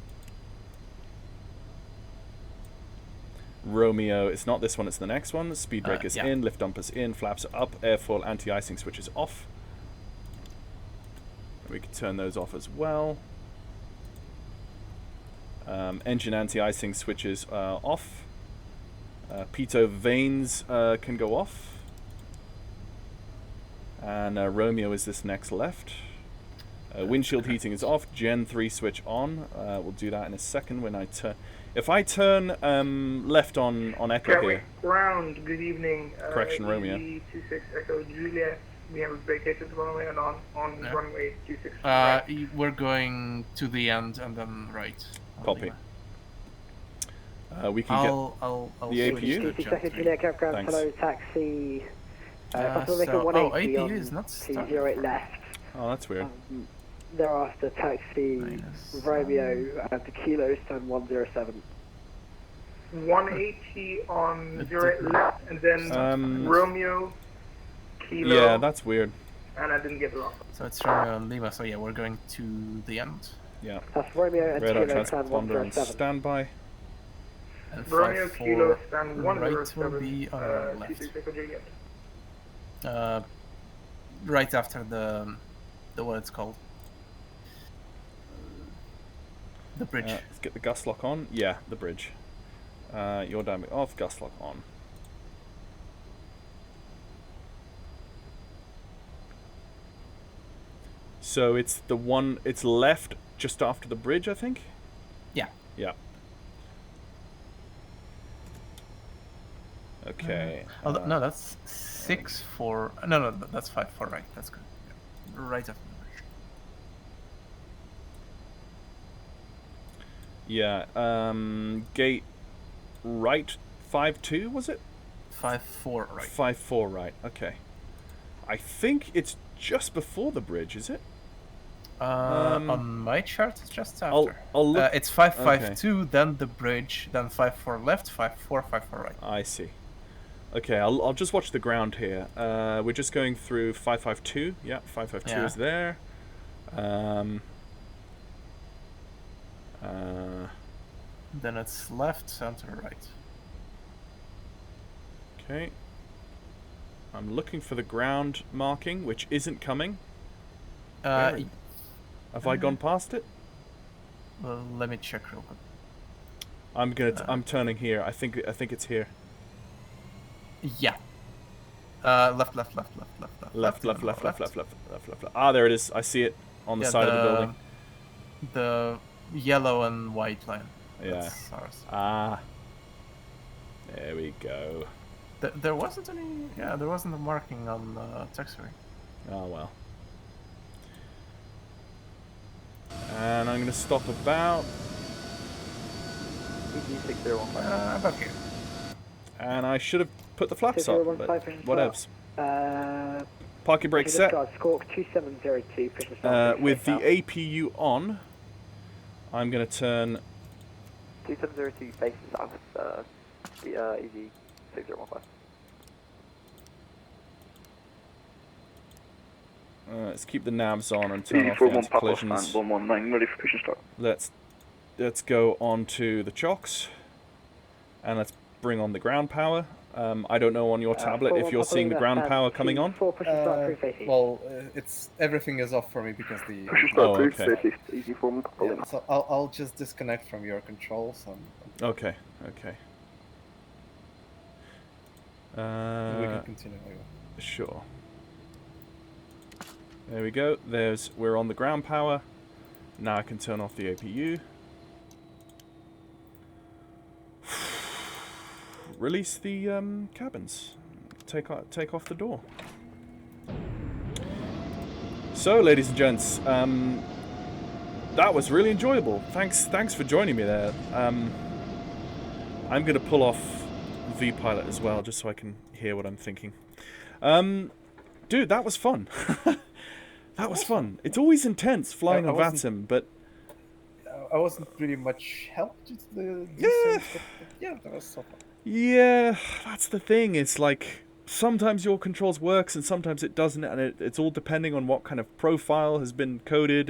Romeo, it's not this one, it's the next one. Speed brake is in, lift dumpers in, flaps are up, airfoil anti-icing switch is off. We can turn those off as well. Engine anti-icing switches off. Pitot vanes can go off. And Romeo is this next left. Windshield heating is off. Gen 3 switch on. We'll do that in a second when I turn. If I turn left on Echo here. Ground, good evening. Correction, Romeo. 26 Echo Juliet. We have vacated the runway and on runway 26. We're going to the end and then right. Copy. We can I'll the APU. 22nd Juliet, ground, Thanks. hello, taxi. So, APU is not started. T08 left. Oh, that's weird. Thereafter, taxi Romeo to Kilo, stand 107. 180 on 08 left, and then Romeo, Kilo. Yeah, that's weird. And I didn't get it off. So it's Romeo and Lima, so yeah, we're going to the end. Yeah. That's Romeo and Radar Kilo, stand transponder on 107. standby. And Romeo, Kilo, stand right 107. will be on our left. 26 Echo Juliet. Right after the what it's called. The bridge. Let's get the gas lock on. Yeah, the bridge. Your dynamic off, gas lock on. So it's the one, it's left just after the bridge, I think? Yeah. Yeah. Okay. No, that's 6-4. No, that's 5-4, right? That's good. Yeah. Right after the bridge. Yeah. Gate right 5-2, was it? 5-4, right. 5-4, right. Okay. I think it's just before the bridge, is it? On my chart, it's just after. I'll look. It's 5-5-2, then the bridge, then 5-4 left, 5-4, 5-4 right. I see. Okay, I'll just watch the ground here. We're just going through 552. Yeah, 552 is there. Then it's left, center, right. Okay. I'm looking for the ground marking, which isn't coming. Have I gone past it? Well, let me check real quick. I'm turning here. I think it's here. Yeah. Left. Ah, there it is. I see it on the side of the building. The yellow and white line. Yeah. That's ours. Ah. There we go. There wasn't any. Yeah, there wasn't a marking on taxiway. Oh well. And I'm gonna stop about. About here. And I should have put the flaps up, but whatevs. Parking brake set. Squawk 2702, with the APU on, I'm going to turn... 2702 faces south, the EZ 6015. Let's keep the navs on and turn off the anti-collisions. 119, ready for push and start. Let's go on to the chocks, and let's bring on the ground power. I don't know on your tablet if you're seeing the ground power coming on. Well, everything is off for me because the. Okay. Easy form. Yeah, so I'll just disconnect from your controls. Okay. We can continue. Sure. There we go. We're on the ground power. Now I can turn off the APU. Release the cabins. Take off the door. So, ladies and gents, that was really enjoyable. Thanks for joining me there. I'm gonna pull off VPilot as well, just so I can hear what I'm thinking. Dude, that was fun. That was fun. It's always intense flying on VATSIM, but I wasn't really much help to the yeah, that was so fun. Yeah, that's the thing. It's like sometimes YourControls works and sometimes it doesn't, and it's all depending on what kind of profile has been coded.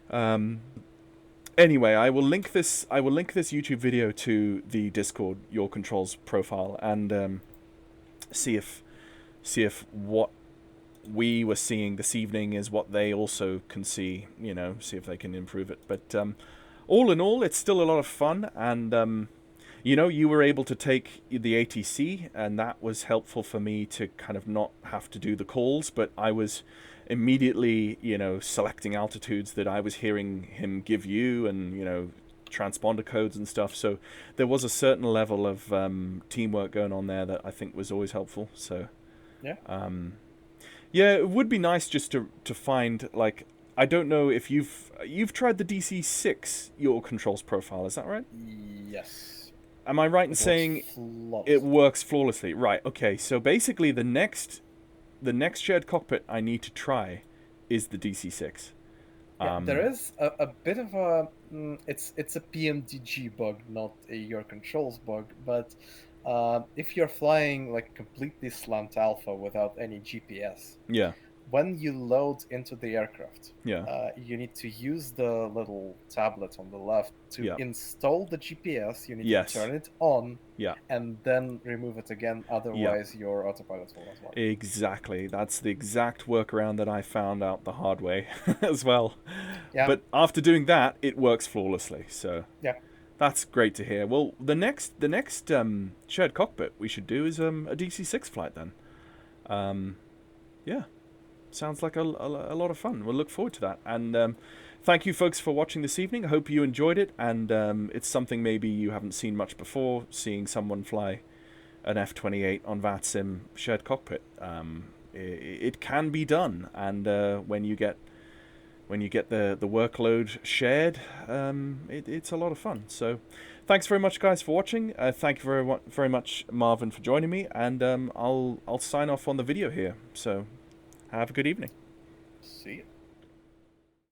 And anyway, I will link this YouTube video to the Discord YourControls profile and see if what we were seeing this evening is what they also can see. You know, see if they can improve it. But all in all, it's still a lot of fun and. You know, you were able to take the ATC, and that was helpful for me to kind of not have to do the calls, but I was immediately, you know, selecting altitudes that I was hearing him give you and, you know, transponder codes and stuff. So there was a certain level of teamwork going on there that I think was always helpful. So, yeah. Yeah, it would be nice just to find, like, I don't know if you've tried the DC6 YourControls profile, is that right? Yes. Am I right in saying it works flawlessly? Right, okay. So basically the next shared cockpit I need to try is the DC6. Yeah, there is a bit of a it's a PMDG bug, not a YourControls bug, but if you're flying like completely slant alpha without any GPS, yeah, when you load into the aircraft, yeah, you need to use the little tablet on the left to install the GPS. You need to turn it on, and then remove it again. Otherwise, your autopilot will not work. Exactly. That's the exact workaround that I found out the hard way as well. Yeah. But after doing that, it works flawlessly. So yeah, that's great to hear. Well, the next shared cockpit we should do is a DC6 flight then. Yeah. Sounds like a lot of fun. We'll look forward to that. And thank you, folks, for watching this evening. I hope you enjoyed it. And it's something maybe you haven't seen much before, seeing someone fly an F28 on VATSIM shared cockpit. It can be done. And when you get the workload shared, it's a lot of fun. So thanks very much, guys, for watching. Thank you very much, Marvin, for joining me. And I'll sign off on the video here. So have a good evening. See you.